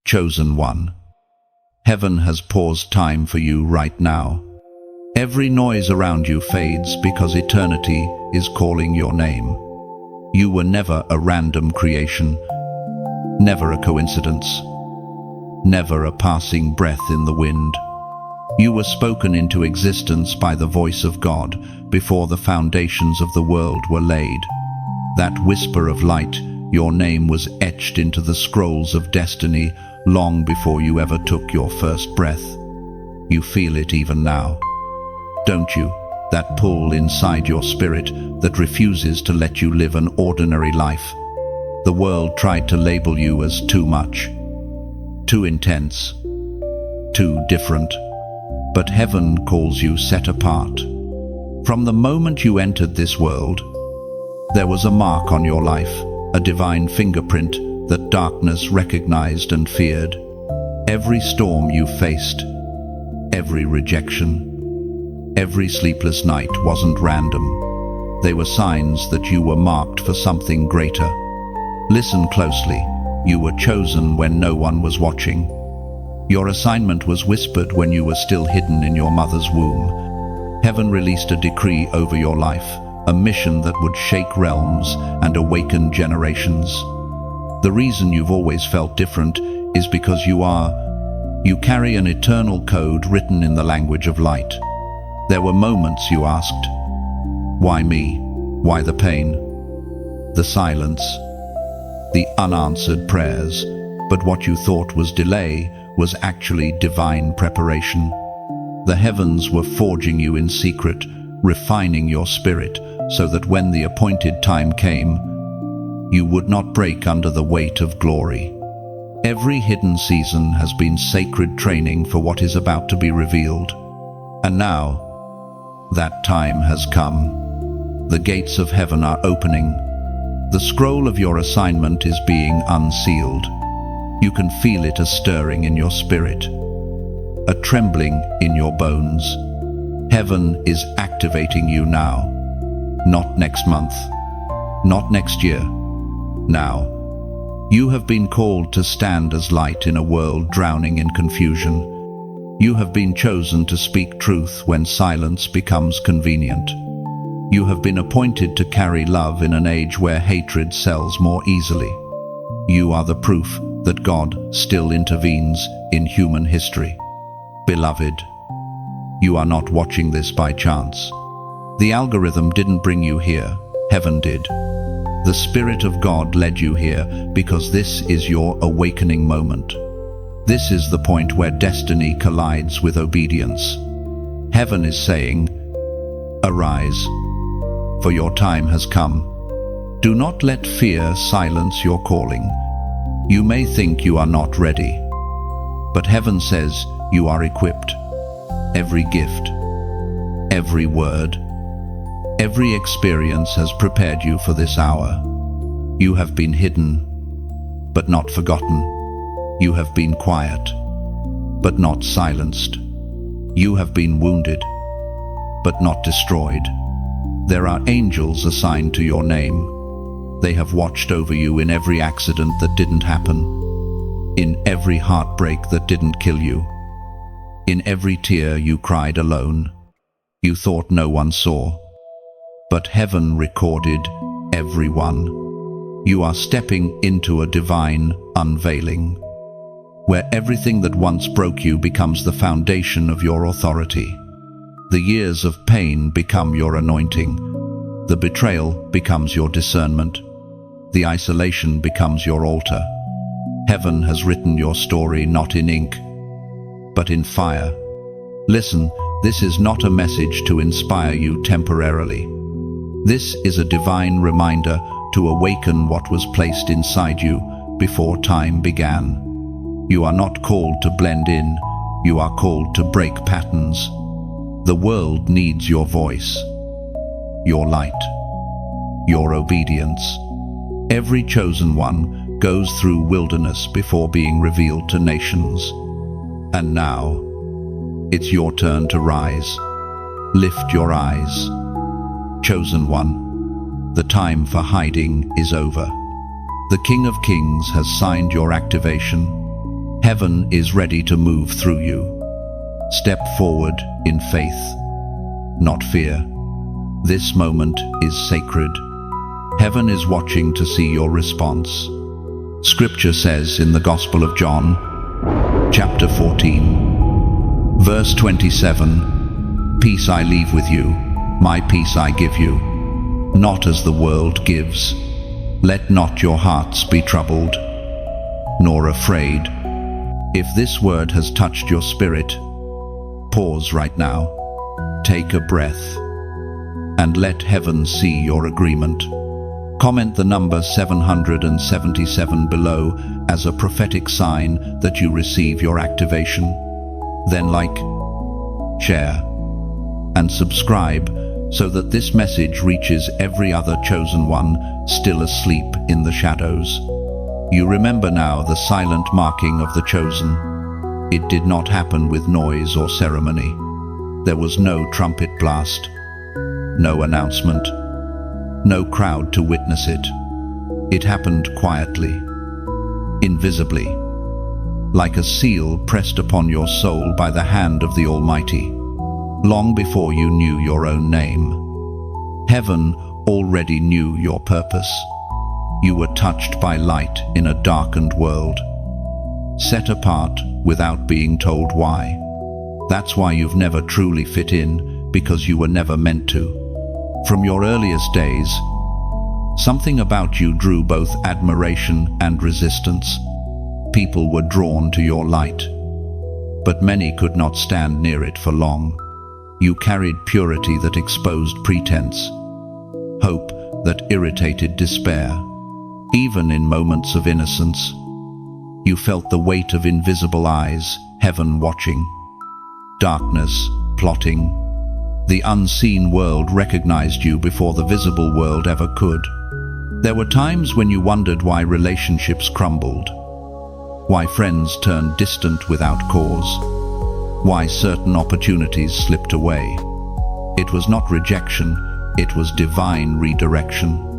Chosen one. Heaven has paused time for you right now. Every noise around you fades because eternity is calling your name. You were never a random creation, never a coincidence, never a passing breath in the wind. You were spoken into existence by the voice of God before the foundations of the world were laid. That whisper of light, your name was etched into the scrolls of destiny long before you ever took your first breath. You feel it even now, don't you? That pull inside your spirit that refuses to let you live an ordinary life. The world tried to label you as too much, too intense, too different. But heaven calls you set apart. From the moment you entered this world, there was a mark on your life, a divine fingerprint that darkness recognized and feared. Every storm you faced, every rejection, every sleepless night wasn't random. They were signs that you were marked for something greater. Listen closely. You were chosen when no one was watching. Your assignment was whispered when you were still hidden in your mother's womb. Heaven released a decree over your life, a mission that would shake realms and awaken generations. The reason you've always felt different is because you carry an eternal code written in the language of light. There were moments you asked, why me? Why the pain? The silence? The unanswered prayers? But what you thought was delay was actually divine preparation. The heavens were forging you in secret, refining your spirit, so that when the appointed time came, you would not break under the weight of glory. Every hidden season has been sacred training for what is about to be revealed. And now, that time has come. The gates of heaven are opening. The scroll of your assignment is being unsealed. You can feel it a stirring in your spirit, a trembling in your bones. Heaven is activating you now. Not next month, not next year. Now, you have been called to stand as light in a world drowning in confusion. You have been chosen to speak truth when silence becomes convenient. You have been appointed to carry love in an age where hatred sells more easily. You are the proof that God still intervenes in human history. Beloved, you are not watching this by chance. The algorithm didn't bring you here, heaven did. The Spirit of God led you here because this is your awakening moment. This is the point where destiny collides with obedience. Heaven is saying, arise, for your time has come. Do not let fear silence your calling. You may think you are not ready, but heaven says you are equipped. Every gift, every word, every experience has prepared you for this hour. You have been hidden, but not forgotten. You have been quiet, but not silenced. You have been wounded, but not destroyed. There are angels assigned to your name. They have watched over you in every accident that didn't happen, in every heartbreak that didn't kill you, in every tear you cried alone. You thought no one saw, but heaven recorded every one. You are stepping into a divine unveiling, where everything that once broke you becomes the foundation of your authority. The years of pain become your anointing. The betrayal becomes your discernment. The isolation becomes your altar. Heaven has written your story not in ink, but in fire. Listen, this is not a message to inspire you temporarily. This is a divine reminder to awaken what was placed inside you before time began. You are not called to blend in, you are called to break patterns. The world needs your voice, your light, your obedience. Every chosen one goes through wilderness before being revealed to nations. And now, it's your turn to rise. Lift your eyes. Chosen one, the time for hiding is over. The King of Kings has signed your activation. Heaven is ready to move through you. Step forward in faith, not fear. This moment is sacred. Heaven is watching to see your response. Scripture says in the Gospel of John, chapter 14, verse 27, "Peace I leave with you, my peace I give you, not as the world gives. Let not your hearts be troubled, nor afraid." If this word has touched your spirit, pause right now, take a breath, and let heaven see your agreement. Comment the number 777 below as a prophetic sign that you receive your activation. Then like, share, and subscribe so that this message reaches every other chosen one still asleep in the shadows. You remember now the silent marking of the chosen. It did not happen with noise or ceremony. There was no trumpet blast, no announcement, no crowd to witness it. It happened quietly, invisibly, like a seal pressed upon your soul by the hand of the Almighty, long before you knew your own name. Heaven already knew your purpose. You were touched by light in a darkened world, set apart without being told why. That's why you've never truly fit in, because you were never meant to. From your earliest days, something about you drew both admiration and resistance. People were drawn to your light, but many could not stand near it for long. You carried purity that exposed pretense, hope that irritated despair. Even in moments of innocence, you felt the weight of invisible eyes, heaven watching, darkness plotting. The unseen world recognized you before the visible world ever could. There were times when you wondered why relationships crumbled, why friends turned distant without cause, why certain opportunities slipped away. It was not rejection, it was divine redirection.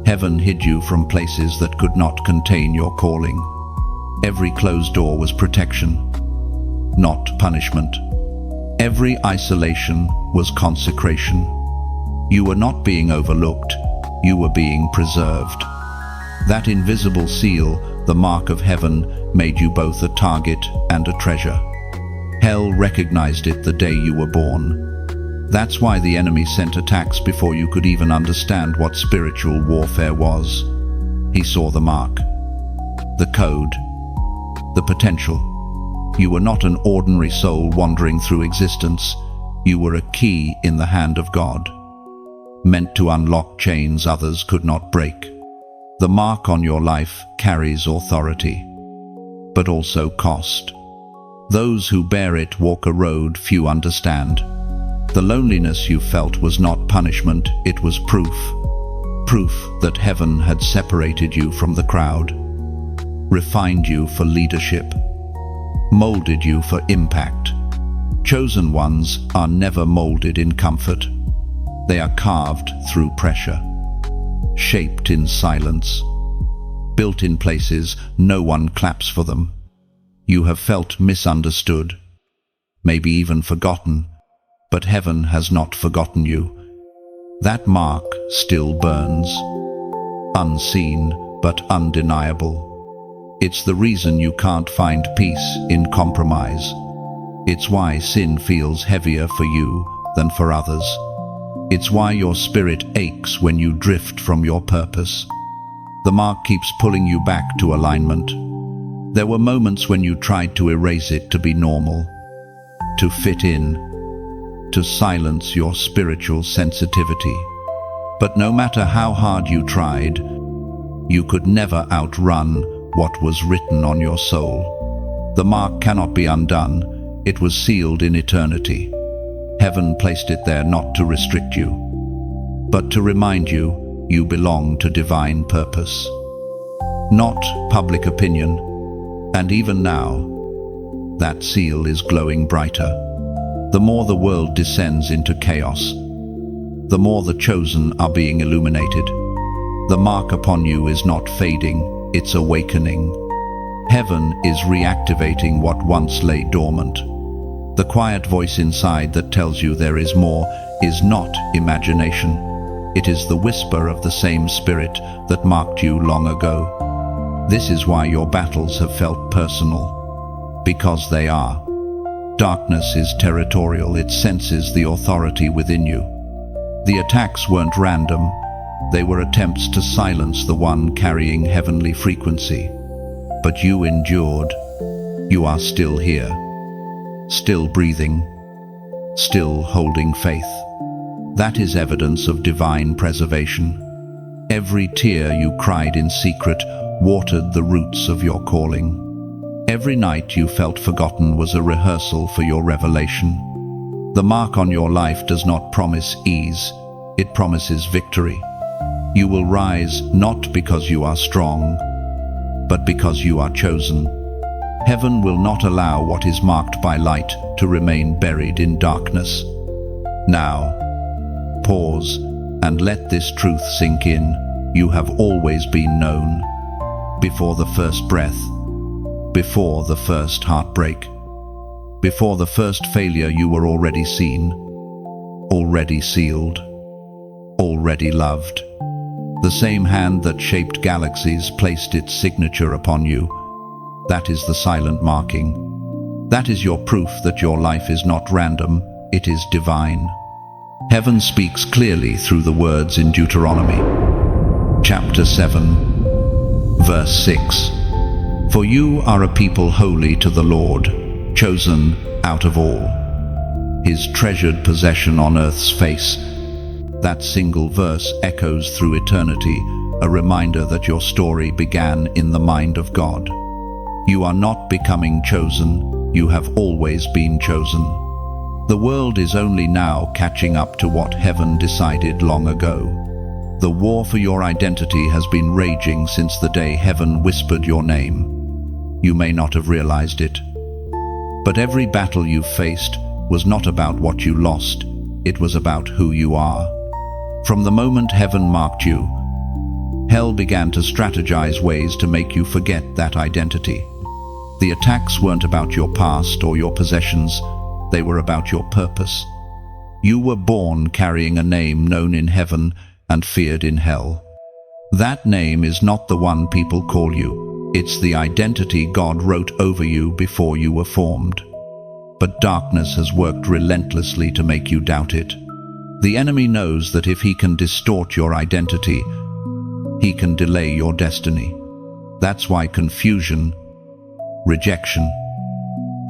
Heaven hid you from places that could not contain your calling. Every closed door was protection, not punishment. Every isolation was consecration. You were not being overlooked, you were being preserved. That invisible seal, the mark of heaven, made you both a target and a treasure. Hell recognized it the day you were born. That's why the enemy sent attacks before you could even understand what spiritual warfare was. He saw the mark, the code, the potential. You were not an ordinary soul wandering through existence. You were a key in the hand of God, meant to unlock chains others could not break. The mark on your life carries authority, but also cost. Those who bear it walk a road few understand. The loneliness you felt was not punishment, it was proof. Proof that heaven had separated you from the crowd, refined you for leadership, molded you for impact. Chosen ones are never molded in comfort. They are carved through pressure, shaped in silence, built in places no one claps for them. You have felt misunderstood, maybe even forgotten, but heaven has not forgotten you. That mark still burns, unseen but undeniable. It's the reason you can't find peace in compromise. It's why sin feels heavier for you than for others. It's why your spirit aches when you drift from your purpose. The mark keeps pulling you back to alignment. There were moments when you tried to erase it to be normal, to fit in, to silence your spiritual sensitivity. But no matter how hard you tried, you could never outrun what was written on your soul. The mark cannot be undone. It was sealed in eternity. Heaven placed it there not to restrict you, but to remind you you belong to divine purpose, not public opinion. And even now, that seal is glowing brighter. The more the world descends into chaos, the more the chosen are being illuminated. The mark upon you is not fading, it's awakening. Heaven is reactivating what once lay dormant. The quiet voice inside that tells you there is more is not imagination. It is the whisper of the same spirit that marked you long ago. This is why your battles have felt personal. Because they are. Darkness is territorial, it senses the authority within you. The attacks weren't random, they were attempts to silence the one carrying heavenly frequency. But you endured. You are still here. Still breathing. Still holding faith. That is evidence of divine preservation. Every tear you cried in secret watered the roots of your calling. Every night you felt forgotten was a rehearsal for your revelation. The mark on your life does not promise ease, it promises victory. You will rise not because you are strong, but because you are chosen. Heaven will not allow what is marked by light to remain buried in darkness. Now, pause and let this truth sink in. You have always been known. Before the first breath, before the first heartbreak, before the first failure, you were already seen, already sealed, already loved. The same hand that shaped galaxies placed its signature upon you. That is the silent marking. That is your proof that your life is not random, it is divine. Heaven speaks clearly through the words in Deuteronomy, chapter 7, verse 6. For you are a people holy to the Lord, chosen out of all, his treasured possession on earth's face. That single verse echoes through eternity, a reminder that your story began in the mind of God. You are not becoming chosen, you have always been chosen. The world is only now catching up to what heaven decided long ago. The war for your identity has been raging since the day heaven whispered your name. You may not have realized it, but every battle you faced was not about what you lost, it was about who you are. From the moment heaven marked you, hell began to strategize ways to make you forget that identity. The attacks weren't about your past or your possessions, they were about your purpose. You were born carrying a name known in heaven and feared in hell. That name is not the one people call you, it's the identity God wrote over you before you were formed. But darkness has worked relentlessly to make you doubt it. The enemy knows that if he can distort your identity, he can delay your destiny. That's why confusion, rejection,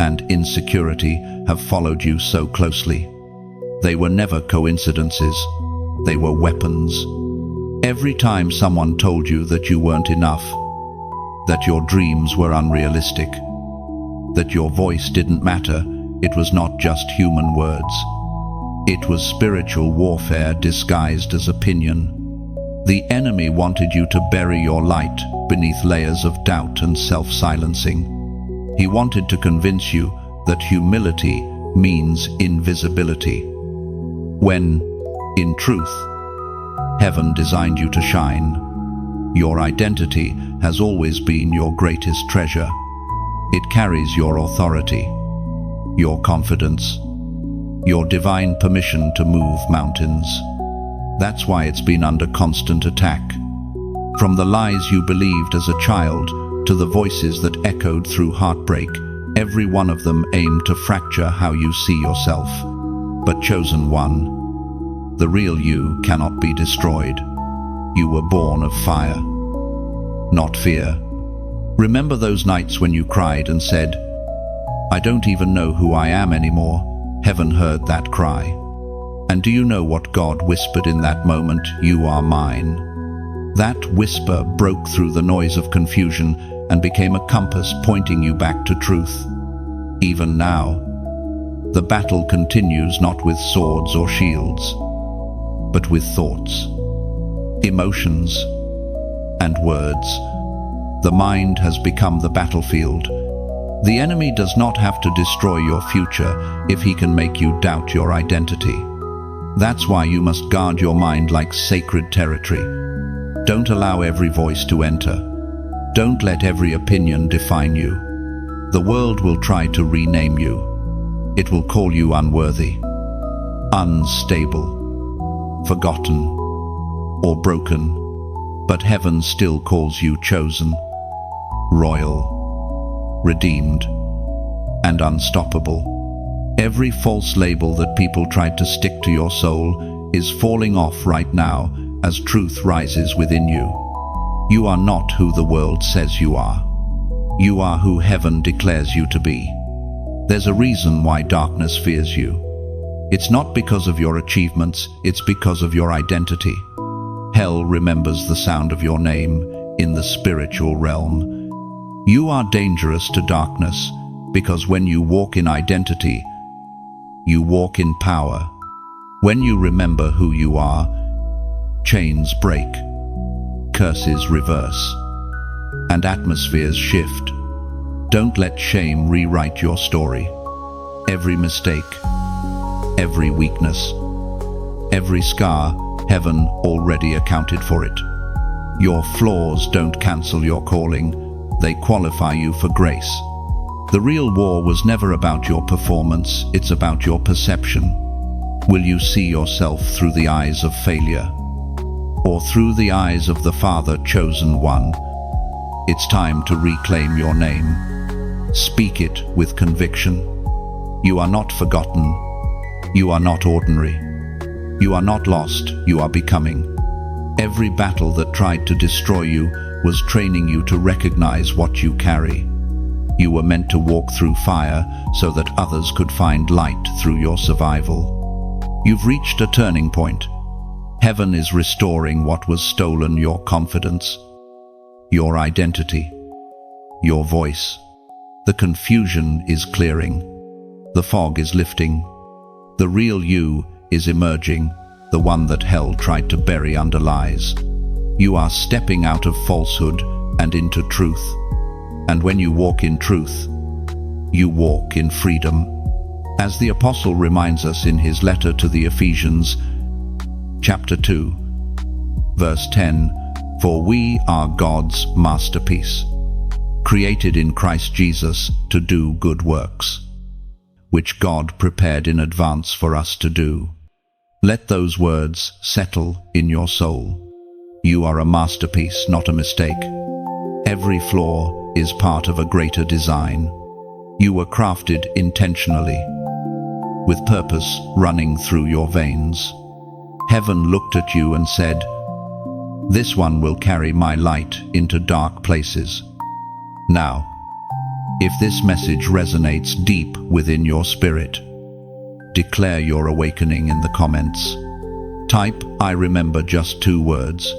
and insecurity have followed you so closely. They were never coincidences, they were weapons. Every time someone told you that you weren't enough, that your dreams were unrealistic, that your voice didn't matter, it was not just human words. It was spiritual warfare disguised as opinion. The enemy wanted you to bury your light beneath layers of doubt and self-silencing. He wanted to convince you that humility means invisibility, when, in truth, heaven designed you to shine. Your identity has always been your greatest treasure. It carries your authority, your confidence, your divine permission to move mountains. That's why it's been under constant attack. From the lies you believed as a child to the voices that echoed through heartbreak, every one of them aimed to fracture how you see yourself. But chosen one, the real you cannot be destroyed. You were born of fire, not fear. Remember those nights when you cried and said, "I don't even know who I am anymore." Heaven heard that cry. And do you know what God whispered in that moment? "You are mine." That whisper broke through the noise of confusion and became a compass pointing you back to truth. Even now, the battle continues not with swords or shields, but with thoughts, emotions, and words. The mind has become the battlefield. The enemy does not have to destroy your future if he can make you doubt your identity. That's why you must guard your mind like sacred territory. Don't allow every voice to enter. Don't let every opinion define you. The world will try to rename you. It will call you unworthy, unstable, forgotten, or broken. But heaven still calls you chosen, royal, redeemed, and unstoppable. Every false label that people tried to stick to your soul is falling off right now as truth rises within you. You are not who the world says you are. You are who heaven declares you to be. There's a reason why darkness fears you. It's not because of your achievements, it's because of your identity. Hell remembers the sound of your name in the spiritual realm. You are dangerous to darkness because when you walk in identity, you walk in power. When you remember who you are, chains break, curses reverse, and atmospheres shift. Don't let shame rewrite your story. Every mistake, every weakness, every scar, heaven already accounted for it. Your flaws don't cancel your calling, they qualify you for grace. The real war was never about your performance, it's about your perception. Will you see yourself through the eyes of failure, or through the eyes of the Father chosen one? It's time to reclaim your name. Speak it with conviction. You are not forgotten. You are not ordinary. You are not lost, you are becoming. Every battle that tried to destroy you was training you to recognize what you carry. You were meant to walk through fire so that others could find light through your survival. You've reached a turning point. Heaven is restoring what was stolen: your confidence, your identity, your voice. The confusion is clearing. The fog is lifting. The real you is emerging, the one that hell tried to bury under lies. You are stepping out of falsehood and into truth. And when you walk in truth, you walk in freedom. As the apostle reminds us in his letter to the Ephesians, chapter 2, verse 10, "For we are God's masterpiece, created in Christ Jesus to do good works, which God prepared in advance for us to do." Let those words settle in your soul. You are a masterpiece, not a mistake. Every flaw is part of a greater design. You were crafted intentionally, with purpose running through your veins. Heaven looked at you and said, "This one will carry my light into dark places." Now, if this message resonates deep within your spirit, declare your awakening in the comments. Type, "I remember," just 2 words,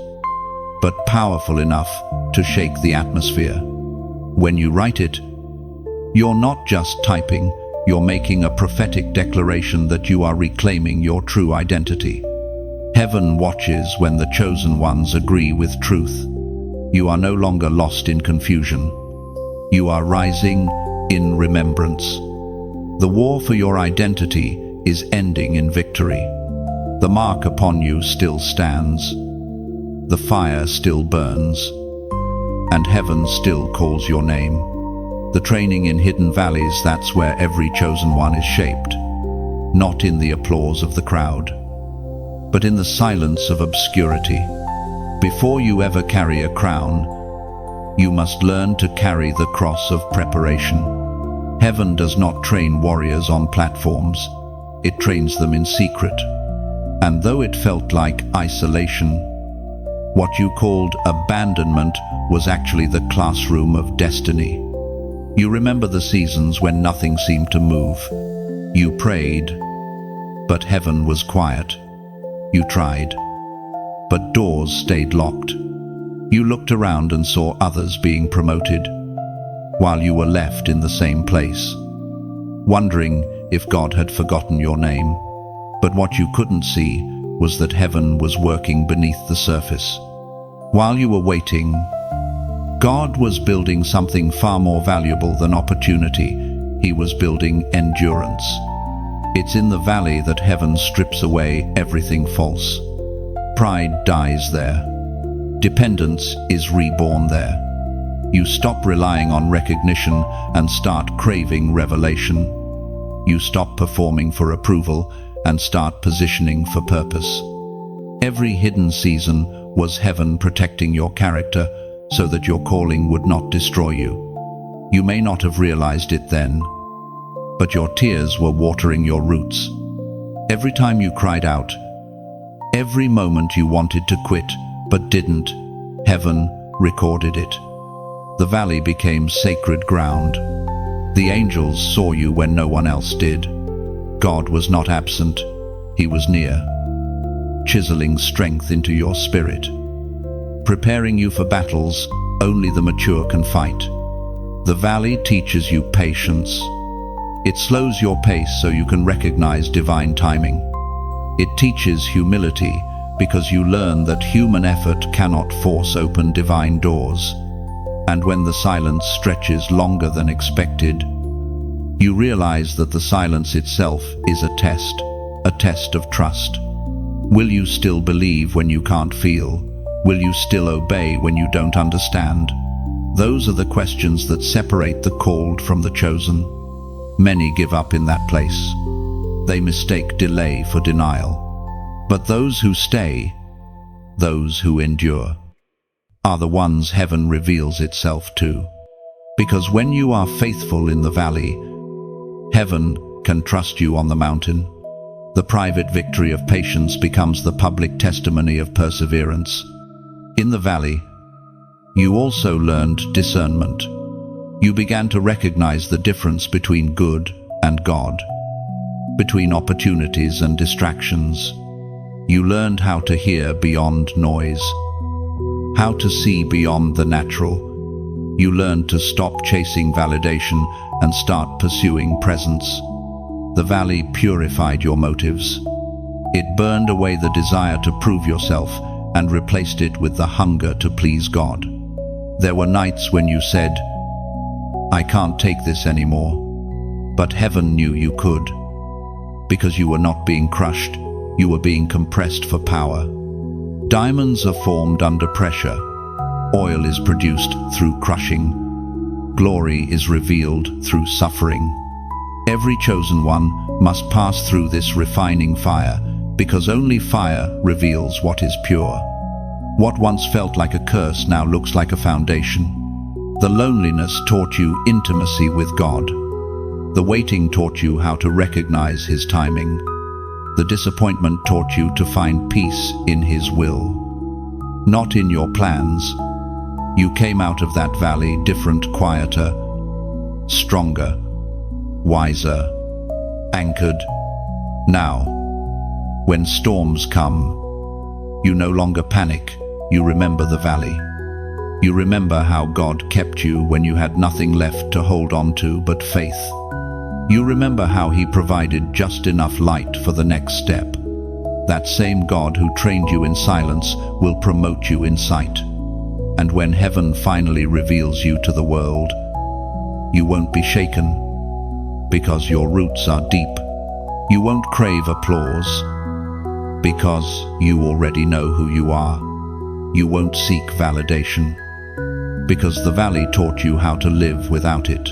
but powerful enough to shake the atmosphere. When you write it, you're not just typing, you're making a prophetic declaration that you are reclaiming your true identity. Heaven watches when the chosen ones agree with truth. You are no longer lost in confusion. You are rising in remembrance. The war for your identity is ending in victory. The mark upon you still stands. The fire still burns. And heaven still calls your name. The training in hidden valleys, that's where every chosen one is shaped. Not in the applause of the crowd, but in the silence of obscurity. Before you ever carry a crown, you must learn to carry the cross of preparation. Heaven does not train warriors on platforms, it trains them in secret. And though it felt like isolation, what you called abandonment was actually the classroom of destiny. You remember the seasons when nothing seemed to move. You prayed, but heaven was quiet. You tried, but doors stayed locked. You looked around and saw others being promoted, while you were left in the same place, wondering if God had forgotten your name. But what you couldn't see was that heaven was working beneath the surface. While you were waiting, God was building something far more valuable than opportunity. He was building endurance. It's in the valley that heaven strips away everything false. Pride dies there. Dependence is reborn there. You stop relying on recognition and start craving revelation. You stop performing for approval and start positioning for purpose. Every hidden season was heaven protecting your character so that your calling would not destroy you. You may not have realized it then, but your tears were watering your roots. Every time you cried out, every moment you wanted to quit but didn't, heaven recorded it. The valley became sacred ground. The angels saw you when no one else did. God was not absent, He was near, chiseling strength into your spirit, preparing you for battles only the mature can fight. The valley teaches you patience. It slows your pace so you can recognize divine timing. It teaches humility because you learn that human effort cannot force open divine doors. And when the silence stretches longer than expected, you realize that the silence itself is a test of trust. Will you still believe when you can't feel? Will you still obey when you don't understand? Those are the questions that separate the called from the chosen. Many give up in that place. They mistake delay for denial. But those who stay, those who endure, are the ones heaven reveals itself to. Because when you are faithful in the valley, heaven can trust you on the mountain. The private victory of patience becomes the public testimony of perseverance. In the valley, you also learned discernment. You began to recognize the difference between good and God, between opportunities and distractions. You learned how to hear beyond noise, how to see beyond the natural. You learned to stop chasing validation and start pursuing presence. The valley purified your motives. It burned away the desire to prove yourself and replaced it with the hunger to please God. There were nights when you said, "I can't take this anymore," but heaven knew you could. Because you were not being crushed, you were being compressed for power. Diamonds are formed under pressure. Oil is produced through crushing. Glory is revealed through suffering. Every chosen one must pass through this refining fire, because only fire reveals what is pure. What once felt like a curse now looks like a foundation. The loneliness taught you intimacy with God. The waiting taught you how to recognize His timing. The disappointment taught you to find peace in His will, not in your plans. You came out of that valley different, quieter, stronger, wiser, anchored. Now, when storms come, you no longer panic, you remember the valley. You remember how God kept you when you had nothing left to hold on to but faith. You remember how He provided just enough light for the next step. That same God who trained you in silence will promote you in sight. And when heaven finally reveals you to the world, you won't be shaken, because your roots are deep. You won't crave applause, because you already know who you are. You won't seek validation, because the valley taught you how to live without it.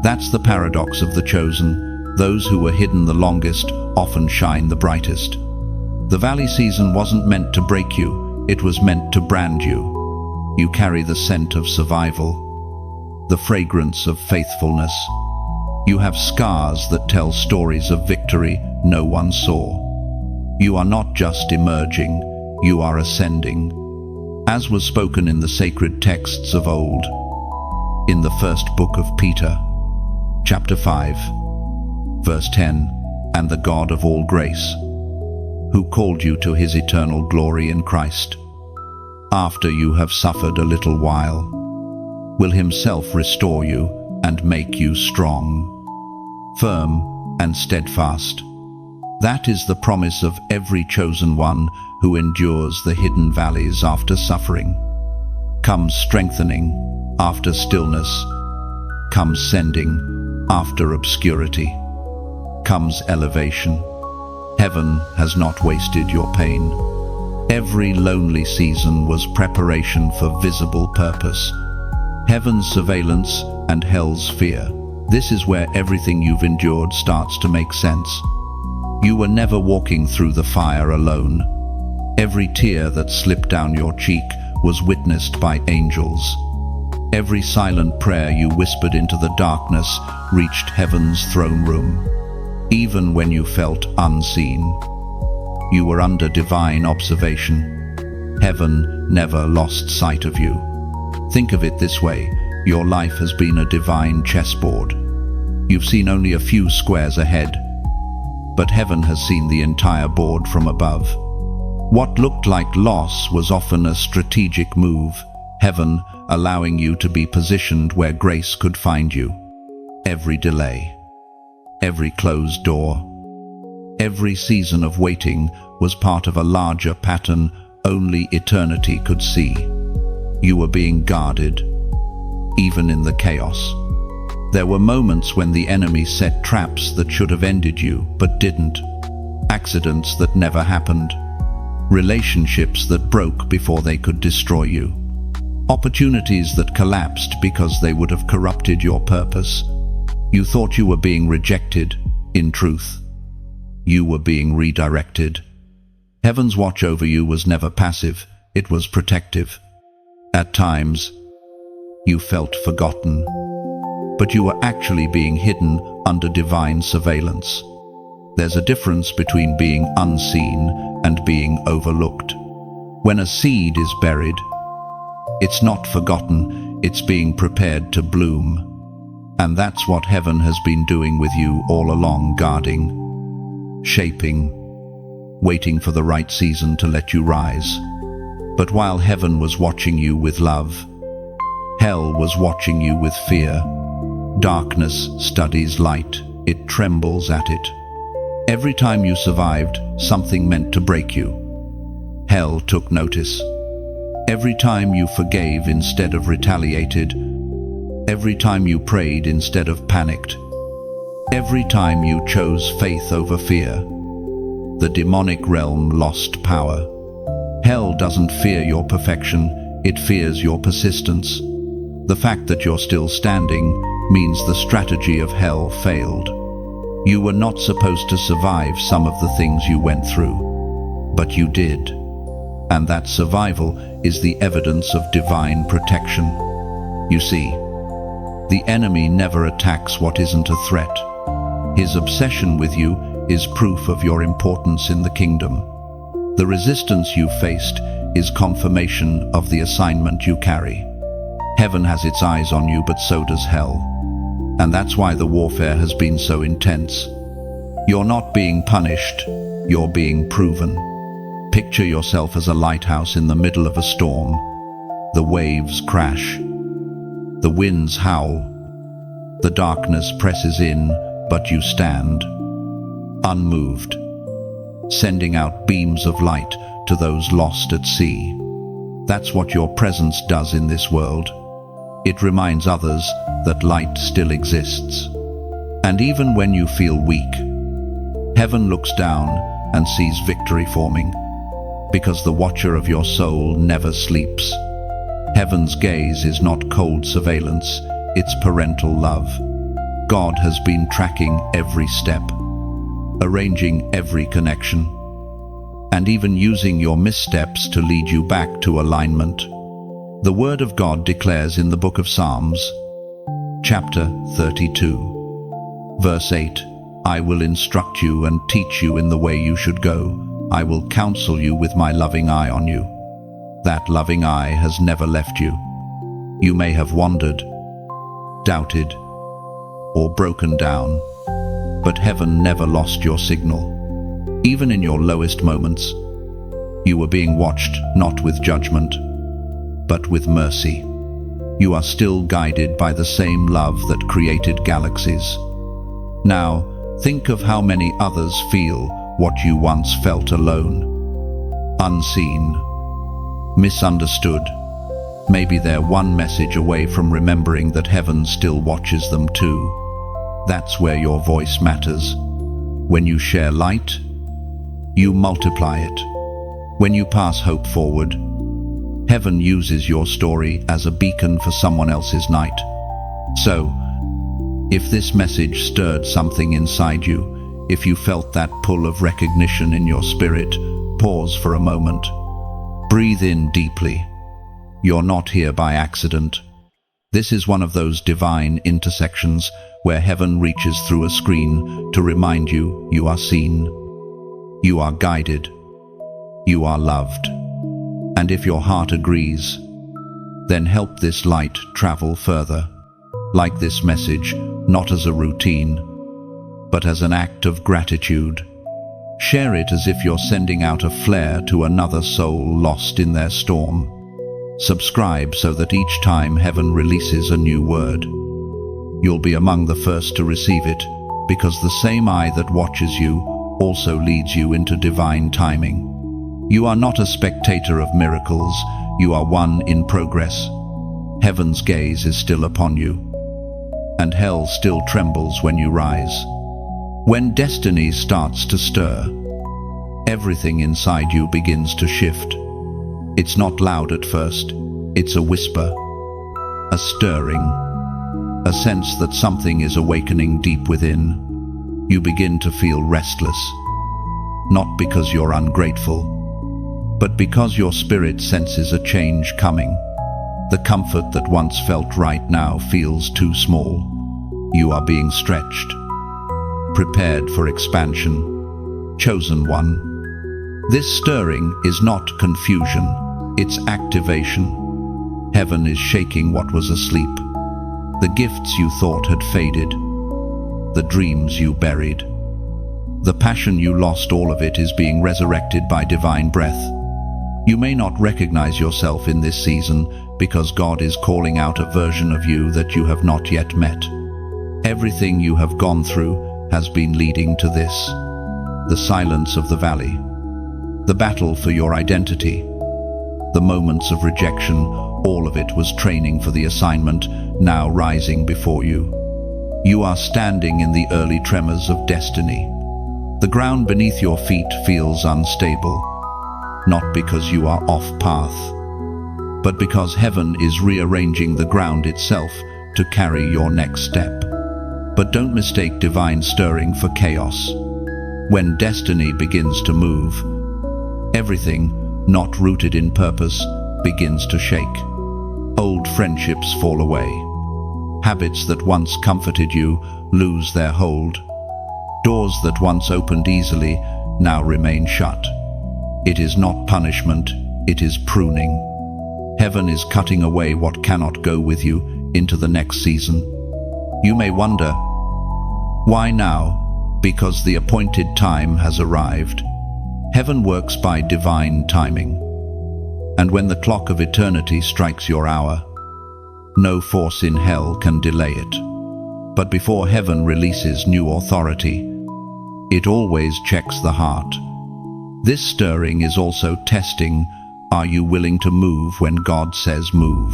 That's the paradox of the chosen. Those who were hidden the longest often shine the brightest. The valley season wasn't meant to break you, it was meant to brand you. You carry the scent of survival, the fragrance of faithfulness. You have scars that tell stories of victory no one saw. You are not just emerging, you are ascending, as was spoken in the sacred texts of old. In the first book of Peter, chapter 5, verse 10, "And the God of all grace, who called you to His eternal glory in Christ, after you have suffered a little while, will Himself restore you and make you strong, firm and steadfast." That is the promise of every chosen one who endures the hidden valleys after suffering. Comes strengthening after stillness, comes sending after obscurity, comes elevation. Heaven has not wasted your pain. Every lonely season was preparation for visible purpose. Heaven's surveillance and hell's fear. This is where everything you've endured starts to make sense. You were never walking through the fire alone. Every tear that slipped down your cheek was witnessed by angels. Every silent prayer you whispered into the darkness reached heaven's throne room. Even when you felt unseen, you were under divine observation. Heaven never lost sight of you. Think of it this way: your life has been a divine chessboard. You've seen only a few squares ahead, but heaven has seen the entire board from above. What looked like loss was often a strategic move, heaven allowing you to be positioned where grace could find you. Every delay, every closed door, every season of waiting was part of a larger pattern only eternity could see. You were being guarded, even in the chaos. There were moments when the enemy set traps that should have ended you, but didn't. Accidents that never happened. Relationships that broke before they could destroy you. Opportunities that collapsed because they would have corrupted your purpose. You thought you were being rejected. In truth, you were being redirected. Heaven's watch over you was never passive, it was protective. At times, you felt forgotten, but you were actually being hidden under divine surveillance. There's a difference between being unseen and being overlooked. When a seed is buried, it's not forgotten, it's being prepared to bloom. And that's what heaven has been doing with you all along, guarding, shaping, waiting for the right season to let you rise. But while heaven was watching you with love, hell was watching you with fear. Darkness studies light, it trembles at it. Every time you survived, something meant to break you. Hell took notice. Every time you forgave instead of retaliated, every time you prayed instead of panicked, every time you chose faith over fear, the demonic realm lost power. Hell doesn't fear your perfection, it fears your persistence. The fact that you're still standing means the strategy of hell failed. You were not supposed to survive some of the things you went through, but you did. And that survival is the evidence of divine protection. You see, the enemy never attacks what isn't a threat. His obsession with you is proof of your importance in the kingdom. The resistance you faced is confirmation of the assignment you carry. Heaven has its eyes on you, but so does hell. And that's why the warfare has been so intense. You're not being punished, you're being proven. Picture yourself as a lighthouse in the middle of a storm. The waves crash. The winds howl. The darkness presses in, but you stand, unmoved, sending out beams of light to those lost at sea. That's what your presence does in this world. It reminds others that light still exists. And even when you feel weak, heaven looks down and sees victory forming, because the watcher of your soul never sleeps. Heaven's gaze is not cold surveillance, it's parental love. God has been tracking every step, arranging every connection, and even using your missteps to lead you back to alignment. The Word of God declares in the book of Psalms, chapter 32, verse 8, I will instruct you and teach you in the way you should go. I will counsel you with my loving eye on you. That loving eye has never left you. You may have wandered, doubted, or broken down, but heaven never lost your signal. Even in your lowest moments, you were being watched not with judgment, but with mercy. You are still guided by the same love that created galaxies. Now, think of how many others feel what you once felt alone, unseen, misunderstood. Maybe they're one message away from remembering that heaven still watches them too. That's where your voice matters. When you share light, you multiply it. When you pass hope forward, Heaven uses your story as a beacon for someone else's night. So, if this message stirred something inside you, if you felt that pull of recognition in your spirit, pause for a moment. Breathe in deeply. You're not here by accident. This is one of those divine intersections where heaven reaches through a screen to remind you you are seen, you are guided, you are loved. And if your heart agrees, then help this light travel further. Like this message, not as a routine, but as an act of gratitude. Share it as if you're sending out a flare to another soul lost in their storm. Subscribe so that each time heaven releases a new word, you'll be among the first to receive it, because the same eye that watches you also leads you into divine timing. You are not a spectator of miracles, you are one in progress. Heaven's gaze is still upon you, and hell still trembles when you rise. When destiny starts to stir, everything inside you begins to shift. It's not loud at first, it's a whisper, a stirring, a sense that something is awakening deep within. You begin to feel restless, not because you're ungrateful, but because your spirit senses a change coming. The comfort that once felt right now feels too small. You are being stretched, prepared for expansion. Chosen one. This stirring is not confusion, it's activation. Heaven is shaking what was asleep. The gifts you thought had faded, the dreams you buried, the passion you lost, all of it is being resurrected by divine breath. You may not recognize yourself in this season because God is calling out a version of you that you have not yet met. Everything you have gone through has been leading to this. The silence of the valley, the battle for your identity, the moments of rejection, all of it was training for the assignment now rising before you. You are standing in the early tremors of destiny. The ground beneath your feet feels unstable, not because you are off path, but because heaven is rearranging the ground itself to carry your next step. But don't mistake divine stirring for chaos. When destiny begins to move, everything not rooted in purpose begins to shake. Old friendships fall away. Habits that once comforted you lose their hold. Doors that once opened easily now remain shut. It is not punishment, it is pruning. Heaven is cutting away what cannot go with you into the next season. You may wonder, why now? Because the appointed time has arrived. Heaven works by divine timing. And when the clock of eternity strikes your hour, no force in hell can delay it. But before heaven releases new authority, it always checks the heart. This stirring is also testing, are you willing to move when God says move?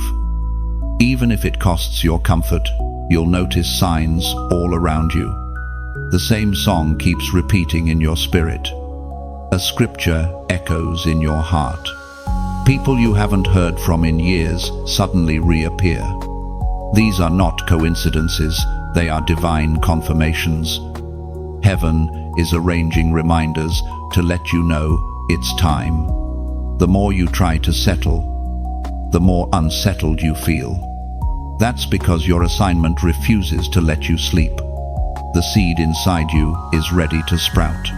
Even if it costs your comfort, you'll notice signs all around you. The same song keeps repeating in your spirit. A scripture echoes in your heart. People you haven't heard from in years suddenly reappear. These are not coincidences, they are divine confirmations. Heaven is arranging reminders to let you know it's time. The more you try to settle, the more unsettled you feel. That's because your assignment refuses to let you sleep. The seed inside you is ready to sprout.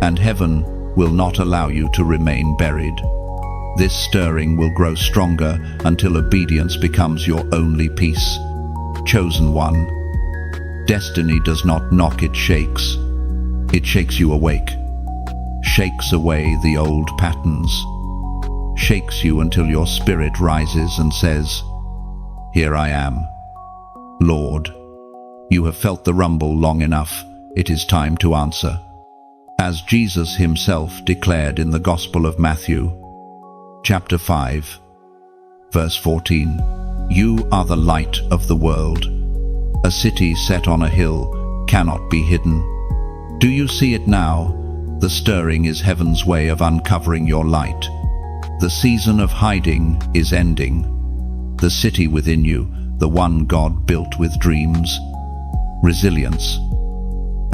And heaven will not allow you to remain buried. This stirring will grow stronger until obedience becomes your only peace. Chosen one. Destiny does not knock, it shakes. It shakes you awake. Shakes away the old patterns. Shakes you until your spirit rises and says, "Here I am. Lord, you have felt the rumble long enough. It is time to answer." As Jesus himself declared in the Gospel of Matthew, chapter 5, verse 14, "You are the light of the world. A city set on a hill cannot be hidden." Do you see it now? The stirring is heaven's way of uncovering your light. The season of hiding is ending. The city within you, the one God built with dreams, resilience,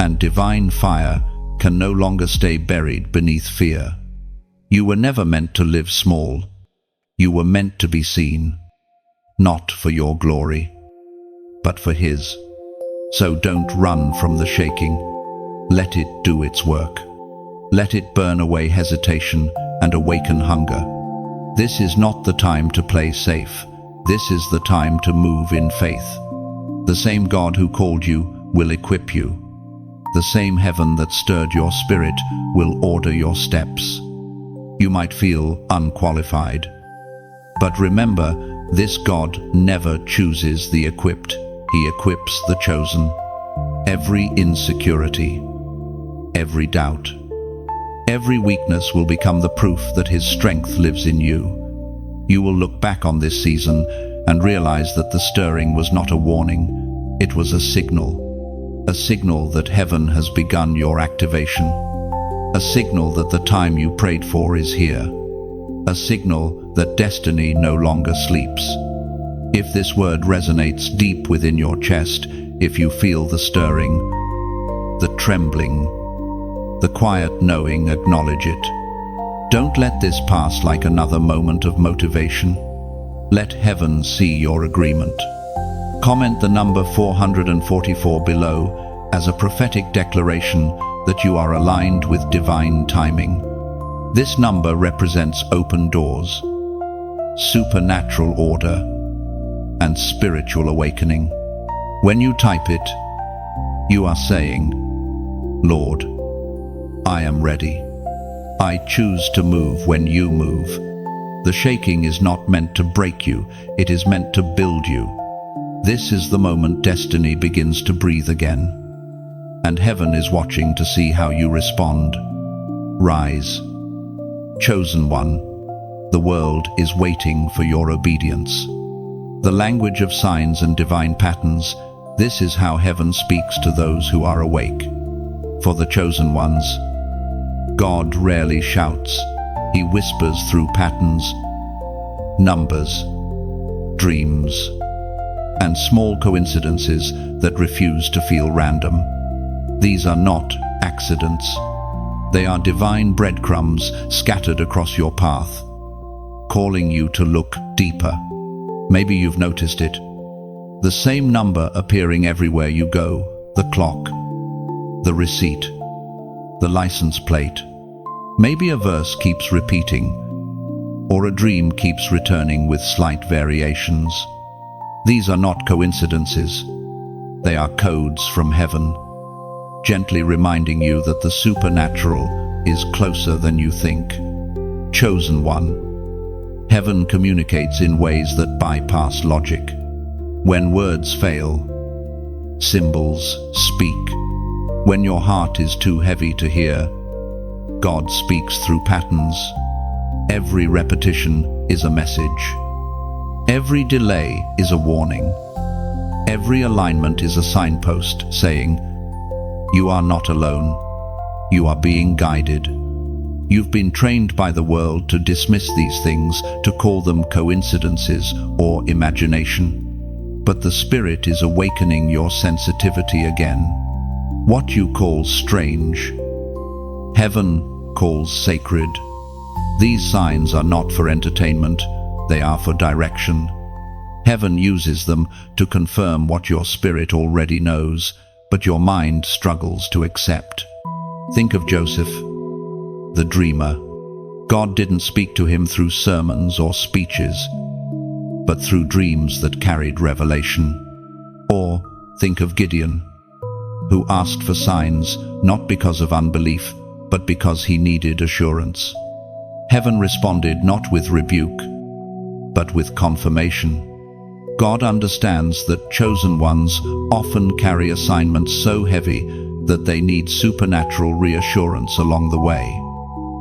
and divine fire, can no longer stay buried beneath fear. You were never meant to live small. You were meant to be seen, not for your glory, but for His. So don't run from the shaking. Let it do its work. Let it burn away hesitation and awaken hunger. This is not the time to play safe. This is the time to move in faith. The same God who called you will equip you. The same heaven that stirred your spirit will order your steps. You might feel unqualified, but remember, this God never chooses the equipped. He equips the chosen. Every insecurity, every doubt, every weakness will become the proof that His strength lives in you. You will look back on this season and realize that the stirring was not a warning, it was a signal that heaven has begun your activation, a signal that the time you prayed for is here, a signal that destiny no longer sleeps. If this word resonates deep within your chest, if you feel the stirring, the trembling, the quiet knowing, acknowledge it. Don't let this pass like another moment of motivation. Let heaven see your agreement. Comment the number 444 below as a prophetic declaration that you are aligned with divine timing. This number represents open doors, supernatural order, and spiritual awakening. When you type it, you are saying, Lord, I am ready. I choose to move when you move. The shaking is not meant to break you, it is meant to build you. This is the moment destiny begins to breathe again, and heaven is watching to see how you respond. Rise, chosen one. The world is waiting for your obedience. The language of signs and divine patterns, this is how heaven speaks to those who are awake. For the chosen ones, God rarely shouts. He whispers through patterns, numbers, dreams, and small coincidences that refuse to feel random. These are not accidents. They are divine breadcrumbs scattered across your path, calling you to look deeper. Maybe you've noticed it. The same number appearing everywhere you go, the clock, the receipt, the license plate. Maybe a verse keeps repeating, or a dream keeps returning with slight variations. These are not coincidences. They are codes from heaven, gently reminding you that the supernatural is closer than you think. Chosen one. Heaven communicates in ways that bypass logic. When words fail, symbols speak. When your heart is too heavy to hear, God speaks through patterns. Every repetition is a message. Every delay is a warning. Every alignment is a signpost saying, you are not alone. You are being guided. You've been trained by the world to dismiss these things, to call them coincidences or imagination. But the Spirit is awakening your sensitivity again. What you call strange, heaven calls sacred. These signs are not for entertainment, they are for direction. Heaven uses them to confirm what your spirit already knows, but your mind struggles to accept. Think of Joseph, the dreamer. God didn't speak to him through sermons or speeches, but through dreams that carried revelation. Or think of Gideon, who asked for signs not because of unbelief, but because he needed assurance. Heaven responded not with rebuke, but with confirmation. God understands that chosen ones often carry assignments so heavy that they need supernatural reassurance along the way.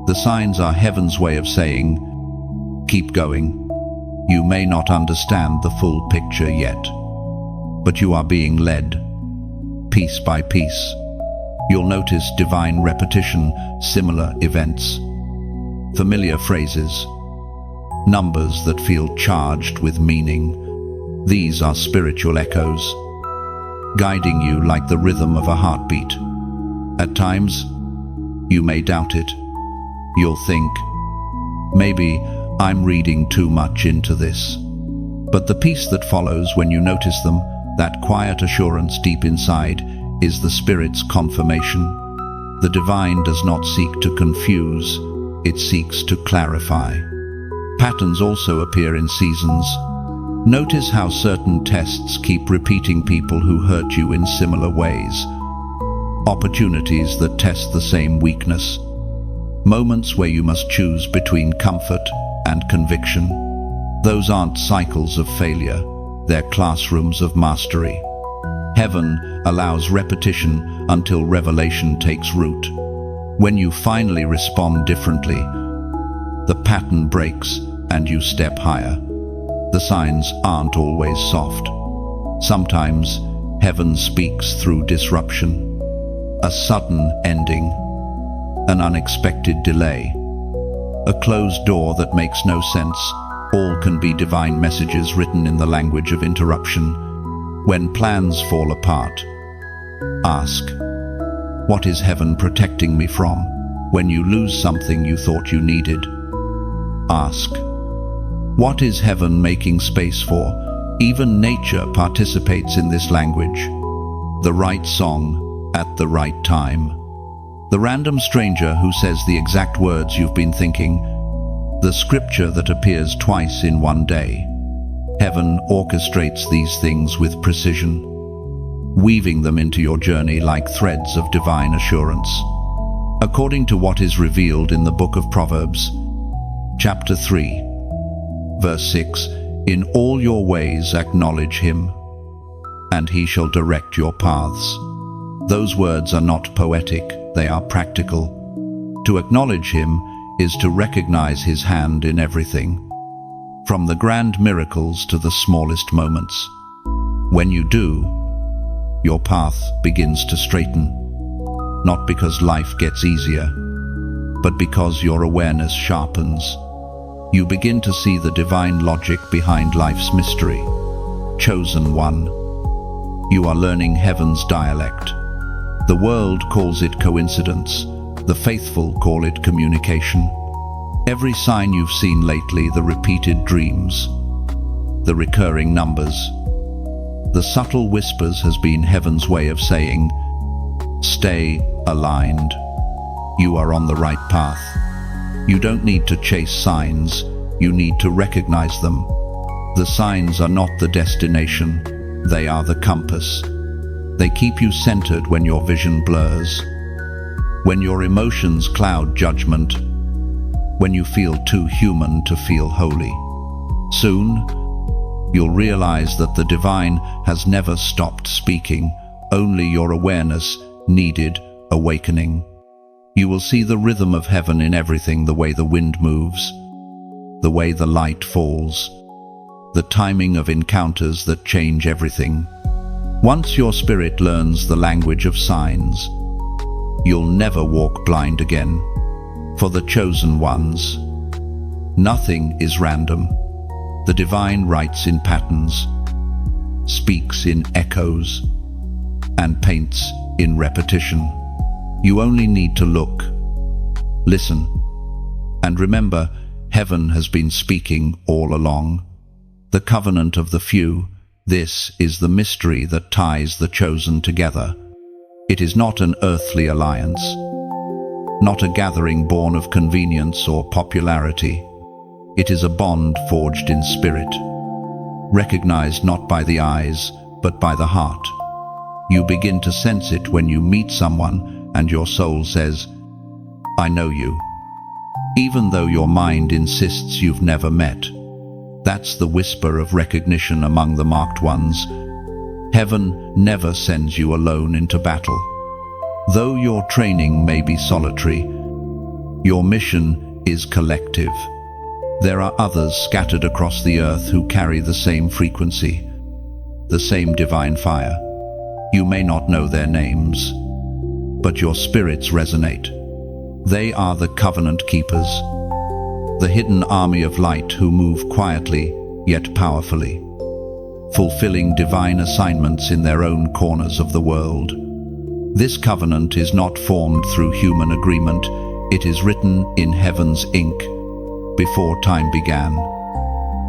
The signs are heaven's way of saying, keep going. You may not understand the full picture yet, but you are being led, piece by piece. You'll notice divine repetition, similar events, familiar phrases, numbers that feel charged with meaning. These are spiritual echoes, guiding you like the rhythm of a heartbeat. At times, you may doubt it. You'll think, maybe I'm reading too much into this. But the peace that follows when you notice them, that quiet assurance deep inside, is the Spirit's confirmation. The divine does not seek to confuse, it seeks to clarify. Patterns also appear in seasons. Notice how certain tests keep repeating people who hurt you in similar ways. Opportunities that test the same weakness. Moments where you must choose between comfort and conviction. Those aren't cycles of failure, they're classrooms of mastery. Heaven allows repetition until revelation takes root. When you finally respond differently, the pattern breaks and you step higher. The signs aren't always soft. Sometimes heaven speaks through disruption. A sudden ending, an unexpected delay, a closed door that makes no sense. All can be divine messages written in the language of interruption. When plans fall apart, ask, what is heaven protecting me from? When you lose something you thought you needed, ask, what is heaven making space for? Even nature participates in this language. The right song at the right time. The random stranger who says the exact words you've been thinking. The scripture that appears twice in one day. Heaven orchestrates these things with precision, weaving them into your journey like threads of divine assurance. According to what is revealed in the book of Proverbs, chapter 3, verse 6, in all your ways acknowledge him, and he shall direct your paths. Those words are not poetic, they are practical. To acknowledge him is to recognize his hand in everything, from the grand miracles to the smallest moments. When you do, your path begins to straighten, not because life gets easier, but because your awareness sharpens. You begin to see the divine logic behind life's mystery. Chosen one. You are learning heaven's dialect. The world calls it coincidence. The faithful call it communication. Every sign you've seen lately, the repeated dreams, the recurring numbers, the subtle whispers has been heaven's way of saying, stay aligned. You are on the right path. You don't need to chase signs, you need to recognize them. The signs are not the destination, they are the compass. They keep you centered when your vision blurs, when your emotions cloud judgment, when you feel too human to feel holy. Soon, you'll realize that the divine has never stopped speaking, only your awareness needed awakening. You will see the rhythm of heaven in everything, the way the wind moves, the way the light falls, the timing of encounters that change everything. Once your spirit learns the language of signs, you'll never walk blind again. For the chosen ones, nothing is random. The divine writes in patterns, speaks in echoes, and paints in repetition. You only need to look, listen, and remember, heaven has been speaking all along. The covenant of the few, this is the mystery that ties the chosen together. It is not an earthly alliance, not a gathering born of convenience or popularity. It is a bond forged in spirit, recognized not by the eyes, but by the heart. You begin to sense it when you meet someone and your soul says, I know you, even though your mind insists you've never met. That's the whisper of recognition among the marked ones. Heaven never sends you alone into battle. Though your training may be solitary, your mission is collective. There are others scattered across the earth who carry the same frequency, the same divine fire. You may not know their names, but your spirits resonate. They are the covenant keepers, the hidden army of light who move quietly yet powerfully, fulfilling divine assignments in their own corners of the world. This covenant is not formed through human agreement, it is written in heaven's ink before time began.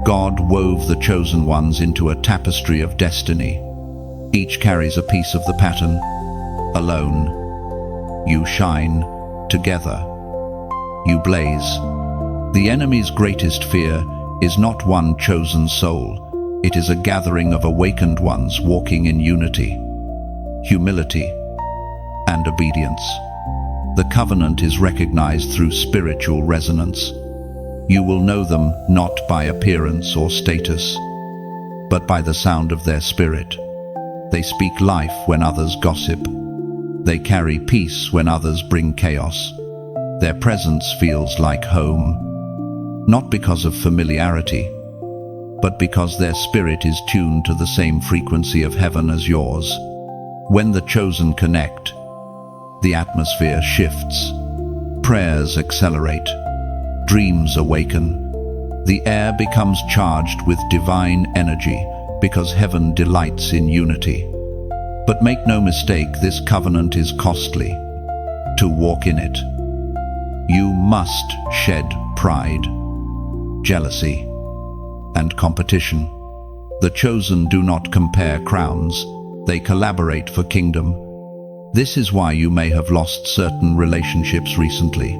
God wove the chosen ones into a tapestry of destiny. Each carries a piece of the pattern. Alone, you shine. Together, you blaze. The enemy's greatest fear is not one chosen soul. It is a gathering of awakened ones walking in unity, humility, and obedience. The covenant is recognized through spiritual resonance. You will know them not by appearance or status, but by the sound of their spirit. They speak life when others gossip. They carry peace when others bring chaos. Their presence feels like home, not because of familiarity, but because their spirit is tuned to the same frequency of heaven as yours. When the chosen connect, the atmosphere shifts. Prayers accelerate. Dreams awaken. The air becomes charged with divine energy because heaven delights in unity. But make no mistake, this covenant is costly. To walk in it, you must shed pride, jealousy, and competition. The chosen do not compare crowns, they collaborate for kingdom. This is why you may have lost certain relationships recently.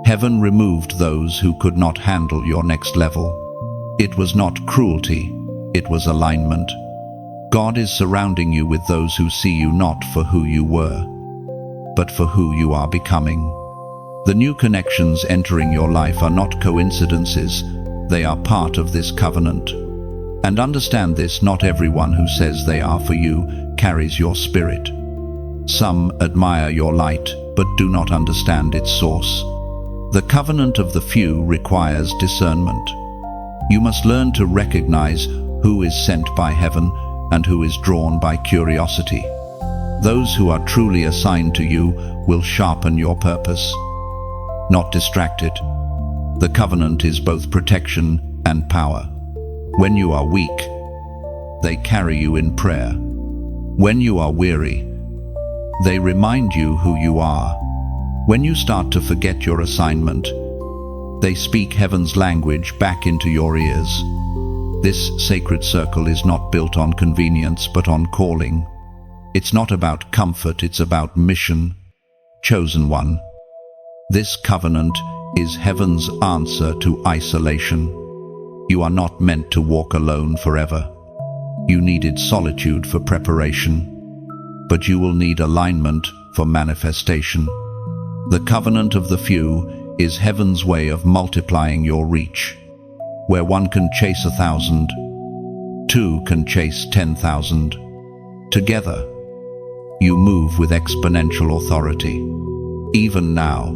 Heaven removed those who could not handle your next level. It was not cruelty, it was alignment. God is surrounding you with those who see you not for who you were, but for who you are becoming. The new connections entering your life are not coincidences, they are part of this covenant. And understand this, not everyone who says they are for you carries your spirit. Some admire your light, but do not understand its source. The covenant of the few requires discernment. You must learn to recognize who is sent by heaven and who is drawn by curiosity. Those who are truly assigned to you will sharpen your purpose, not distract it. The covenant is both protection and power. When you are weak, they carry you in prayer. When you are weary, they remind you who you are. When you start to forget your assignment, they speak heaven's language back into your ears. This sacred circle is not built on convenience, but on calling. It's not about comfort, it's about mission. Chosen one. This covenant is heaven's answer to isolation. You are not meant to walk alone forever. You needed solitude for preparation, but you will need alignment for manifestation. The covenant of the few is heaven's way of multiplying your reach. Where one can chase 1,000, two can chase 10,000. Together, you move with exponential authority. Even now,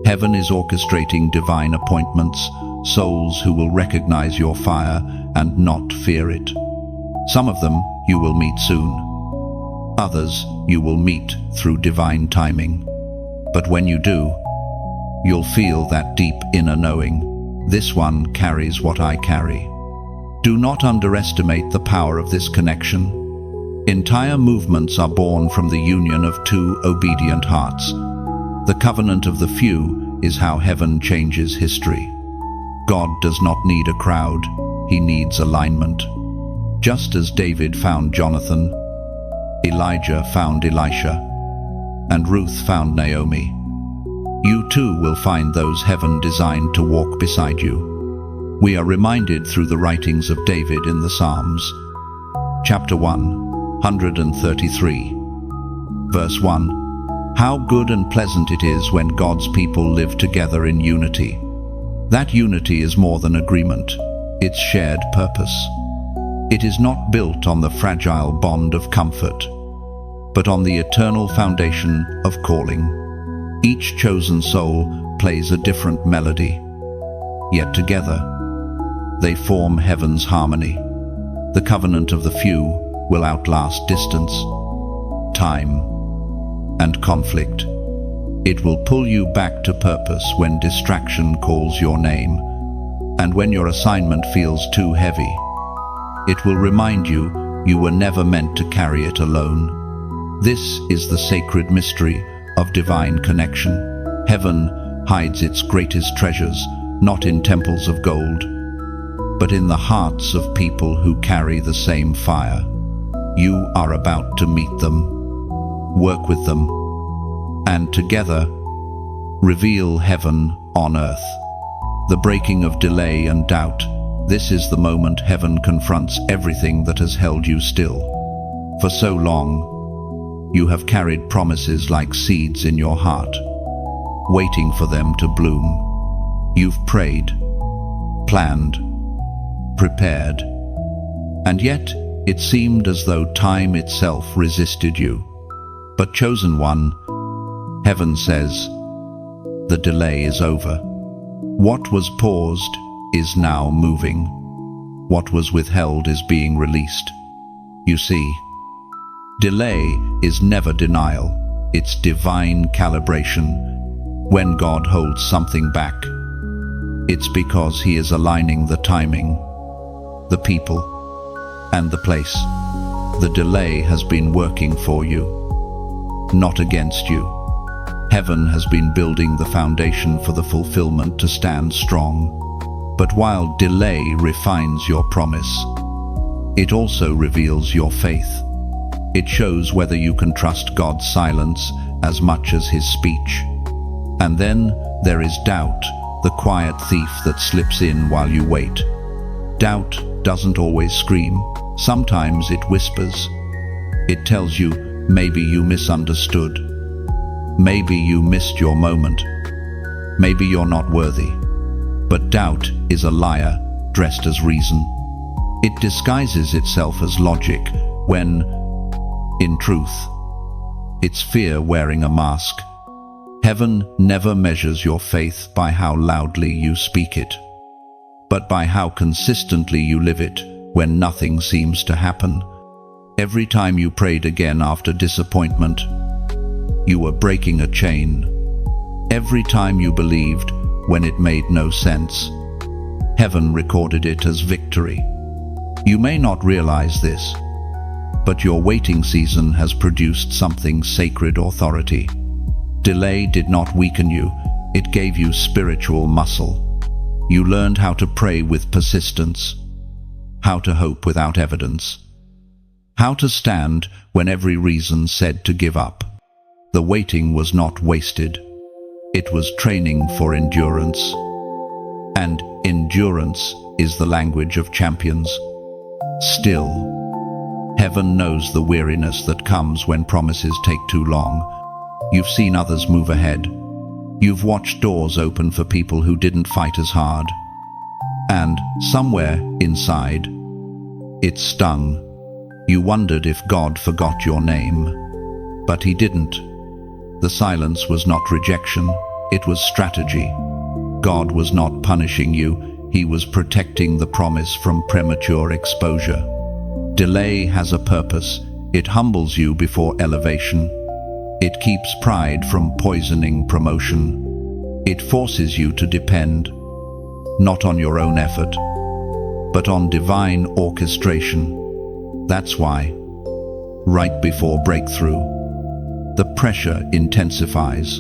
heaven is orchestrating divine appointments, souls who will recognize your fire and not fear it. Some of them you will meet soon. Others you will meet through divine timing. But when you do, you'll feel that deep inner knowing. This one carries what I carry. Do not underestimate the power of this connection. Entire movements are born from the union of two obedient hearts. The covenant of the few is how heaven changes history. God does not need a crowd, he needs alignment. Just as David found Jonathan, Elijah found Elisha, and Ruth found Naomi, you too will find those heaven designed to walk beside you. We are reminded through the writings of David in the Psalms. Chapter 133, verse 1. How good and pleasant it is when God's people live together in unity. That unity is more than agreement, it's shared purpose. It is not built on the fragile bond of comfort, but on the eternal foundation of calling. Each chosen soul plays a different melody, yet together they form heaven's harmony. The covenant of the few will outlast distance, time, and conflict. It will pull you back to purpose when distraction calls your name, and when your assignment feels too heavy. It will remind you you were never meant to carry it alone. This is the sacred mystery of divine connection. Heaven hides its greatest treasures not in temples of gold, but in the hearts of people who carry the same fire. You are about to meet them, work with them, and together reveal heaven on earth. The breaking of delay and doubt. This is the moment heaven confronts everything that has held you still. For so long, you have carried promises like seeds in your heart, waiting for them to bloom. You've prayed, planned, prepared, and yet it seemed as though time itself resisted you. But chosen one, heaven says, the delay is over. What was paused is now moving. What was withheld is being released. You see, delay is never denial, it's divine calibration. When God holds something back, it's because He is aligning the timing, the people, and the place. The delay has been working for you, not against you. Heaven has been building the foundation for the fulfillment to stand strong. But while delay refines your promise, it also reveals your faith. It shows whether you can trust God's silence as much as His speech. And then there is doubt, the quiet thief that slips in while you wait. Doubt doesn't always scream. Sometimes it whispers. It tells you, maybe you misunderstood. Maybe you missed your moment. Maybe you're not worthy. But doubt is a liar dressed as reason. It disguises itself as logic when, in truth, it's fear wearing a mask. Heaven never measures your faith by how loudly you speak it, but by how consistently you live it when nothing seems to happen. Every time you prayed again after disappointment, you were breaking a chain. Every time you believed when it made no sense, heaven recorded it as victory. You may not realize this, but your waiting season has produced something sacred authority. Delay did not weaken you, it gave you spiritual muscle. You learned how to pray with persistence, how to hope without evidence, how to stand when every reason said to give up. The waiting was not wasted. It was training for endurance. And endurance is the language of champions. Still, heaven knows the weariness that comes when promises take too long. You've seen others move ahead. You've watched doors open for people who didn't fight as hard. And somewhere inside, it stung. You wondered if God forgot your name. But He didn't. The silence was not rejection, it was strategy. God was not punishing you, He was protecting the promise from premature exposure. Delay has a purpose. It humbles you before elevation. It keeps pride from poisoning promotion. It forces you to depend, not on your own effort, but on divine orchestration. That's why, right before breakthrough, the pressure intensifies.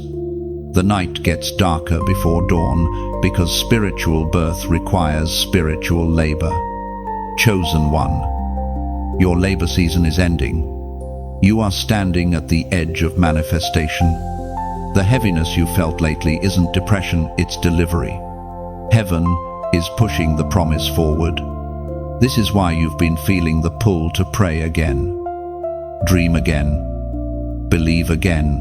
The night gets darker before dawn because spiritual birth requires spiritual labor. Chosen one, your labor season is ending. You are standing at the edge of manifestation. The heaviness you felt lately isn't depression, it's delivery. Heaven is pushing the promise forward. This is why you've been feeling the pull to pray again, dream again, believe again.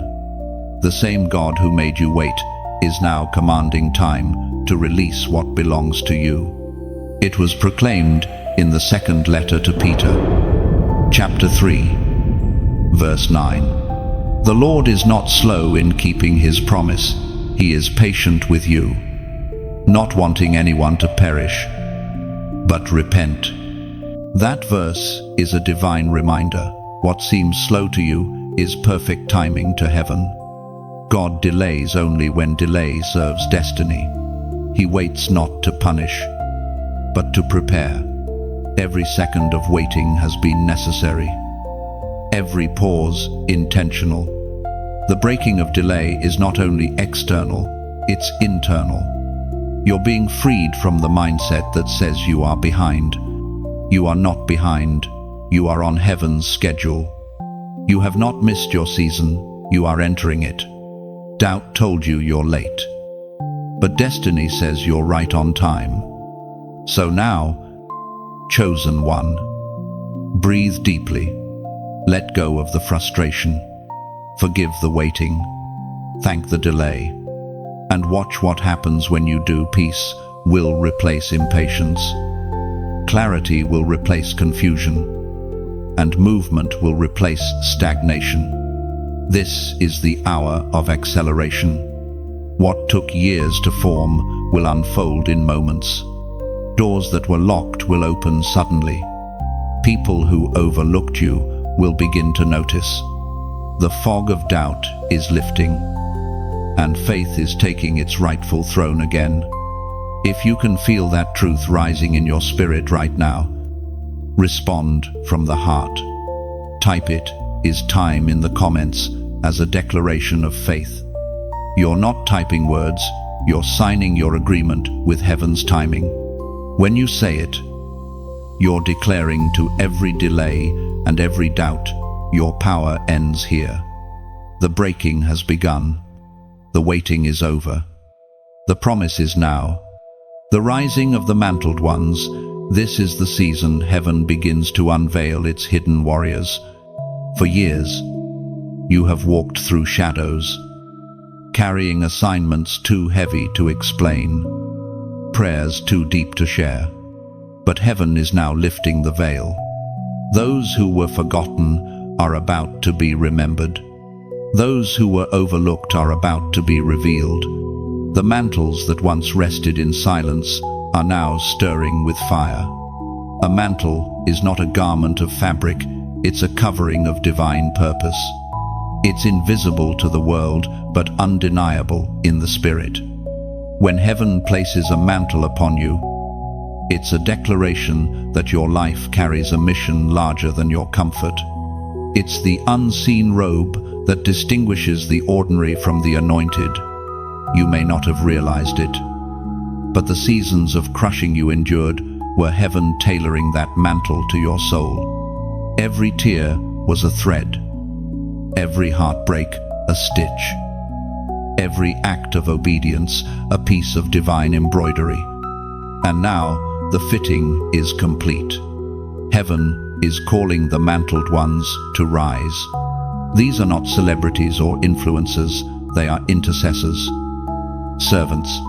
The same God who made you wait is now commanding time to release what belongs to you. It was proclaimed in the second letter to Peter, chapter 3, verse 9. The Lord is not slow in keeping His promise. He is patient with you, not wanting anyone to perish, but repent. That verse is a divine reminder. What seems slow to you is perfect timing to heaven. God delays only when delay serves destiny. He waits not to punish, but to prepare. Every second of waiting has been necessary. Every pause intentional. The breaking of delay is not only external, it's internal. You're being freed from the mindset that says you are behind. You are not behind. You are on heaven's schedule. You have not missed your season. You are entering it. Doubt told you you're late. But destiny says you're right on time. So now, chosen one, breathe deeply. Let go of the frustration. Forgive the waiting. Thank the delay. And watch what happens when you do. Peace will replace impatience. Clarity will replace confusion. And movement will replace stagnation. This is the hour of acceleration. What took years to form will unfold in moments. Doors that were locked will open suddenly. People who overlooked you will begin to notice. The fog of doubt is lifting, and faith is taking its rightful throne again. If you can feel that truth rising in your spirit right now, respond from the heart. Type "it is time" in the comments as a declaration of faith. You're not typing words, you're signing your agreement with heaven's timing. When you say it, you're declaring to every delay and every doubt, your power ends here. The breaking has begun. The waiting is over. The promise is now. The rising of the mantled ones. This is the season heaven begins to unveil its hidden warriors. For years, you have walked through shadows, carrying assignments too heavy to explain, prayers too deep to share. But heaven is now lifting the veil. Those who were forgotten are about to be remembered. Those who were overlooked are about to be revealed. The mantles that once rested in silence are now stirring with fire. A mantle is not a garment of fabric, it's a covering of divine purpose. It's invisible to the world, but undeniable in the spirit. When heaven places a mantle upon you, it's a declaration that your life carries a mission larger than your comfort. It's the unseen robe that distinguishes the ordinary from the anointed. You may not have realized it, but the seasons of crushing you endured were heaven tailoring that mantle to your soul. Every tear was a thread, every heartbreak a stitch, every act of obedience a piece of divine embroidery. And now the fitting is complete. Heaven is calling the mantled ones to rise. These are not celebrities or influencers, they are intercessors, servants,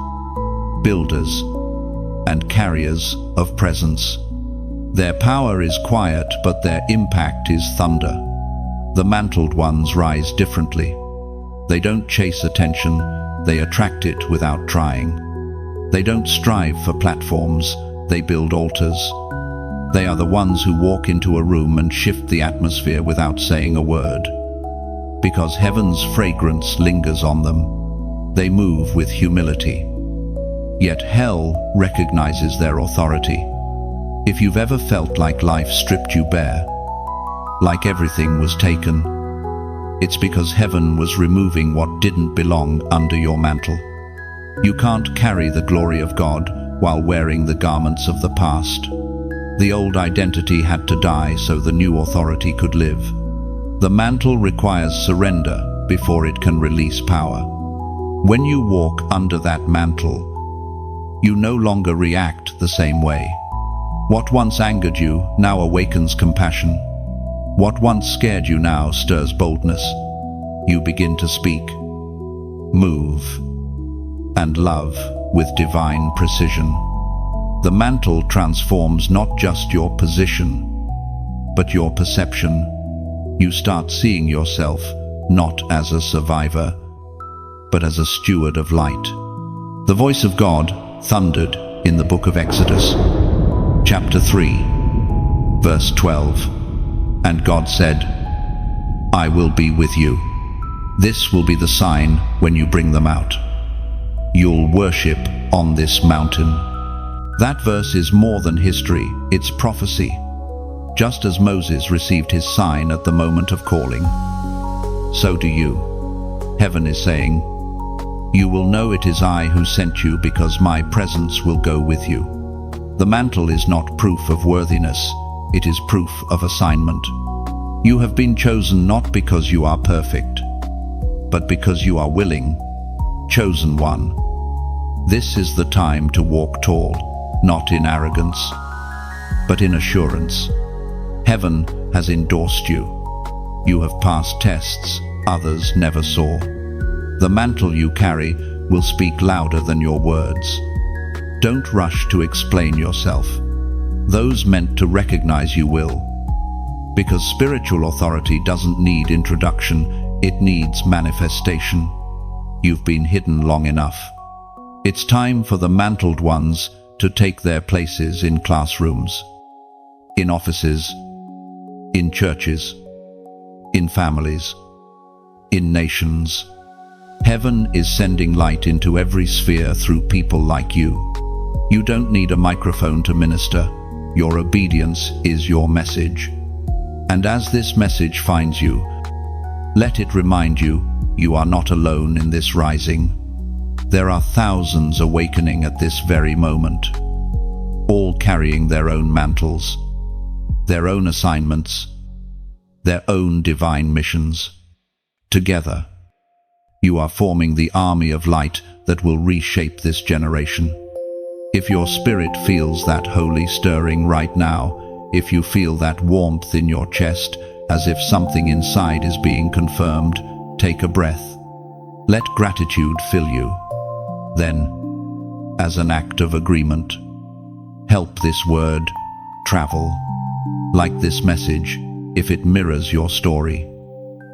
builders, and carriers of presence. Their power is quiet, but their impact is thunder. The mantled ones rise differently. They don't chase attention, they attract it without trying. They don't strive for platforms, they build altars. They are the ones who walk into a room and shift the atmosphere without saying a word. Because heaven's fragrance lingers on them, they move with humility. Yet hell recognizes their authority. If you've ever felt like life stripped you bare, like everything was taken, it's because heaven was removing what didn't belong under your mantle. You can't carry the glory of God while wearing the garments of the past. The old identity had to die so the new authority could live. The mantle requires surrender before it can release power. When you walk under that mantle, you no longer react the same way. What once angered you now awakens compassion. What once scared you now stirs boldness. You begin to speak, move, and love with divine precision. The mantle transforms not just your position, but your perception. You start seeing yourself not as a survivor, but as a steward of light. The voice of God thundered in the book of Exodus, chapter 3, verse 12. And God said, I will be with you. This will be the sign when you bring them out. You'll worship on this mountain. That verse is more than history, it's prophecy. Just as Moses received his sign at the moment of calling, so do you. Heaven is saying, you will know it is I who sent you because my presence will go with you. The mantle is not proof of worthiness, it is proof of assignment. You have been chosen not because you are perfect, but because you are willing, chosen one. This is the time to walk tall, not in arrogance, but in assurance. Heaven has endorsed you. You have passed tests others never saw. The mantle you carry will speak louder than your words. Don't rush to explain yourself. Those meant to recognize you will. Because spiritual authority doesn't need introduction, it needs manifestation. You've been hidden long enough. It's time for the mantled ones to take their places in classrooms, in offices, in churches, in families, in nations. Heaven is sending light into every sphere through people like you. You don't need a microphone to minister. Your obedience is your message. And as this message finds you, let it remind you, you are not alone in this rising. There are thousands awakening at this very moment, all carrying their own mantles, their own assignments, their own divine missions. Together, you are forming the army of light that will reshape this generation. If your spirit feels that holy stirring right now, if you feel that warmth in your chest, as if something inside is being confirmed, take a breath. Let gratitude fill you. Then, as an act of agreement, help this word travel. Like this message, if it mirrors your story,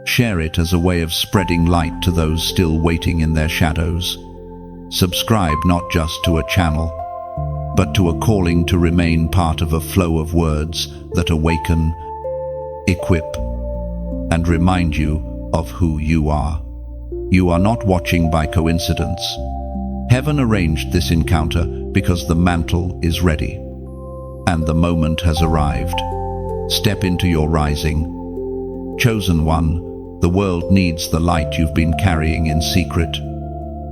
share it as a way of spreading light to those still waiting in their shadows. Subscribe not just to a channel, but to a calling to remain part of a flow of words that awaken, equip, and remind you of who you are. You are not watching by coincidence. Heaven arranged this encounter because the mantle is ready, and the moment has arrived. Step into your rising. Chosen one, the world needs the light you've been carrying in secret.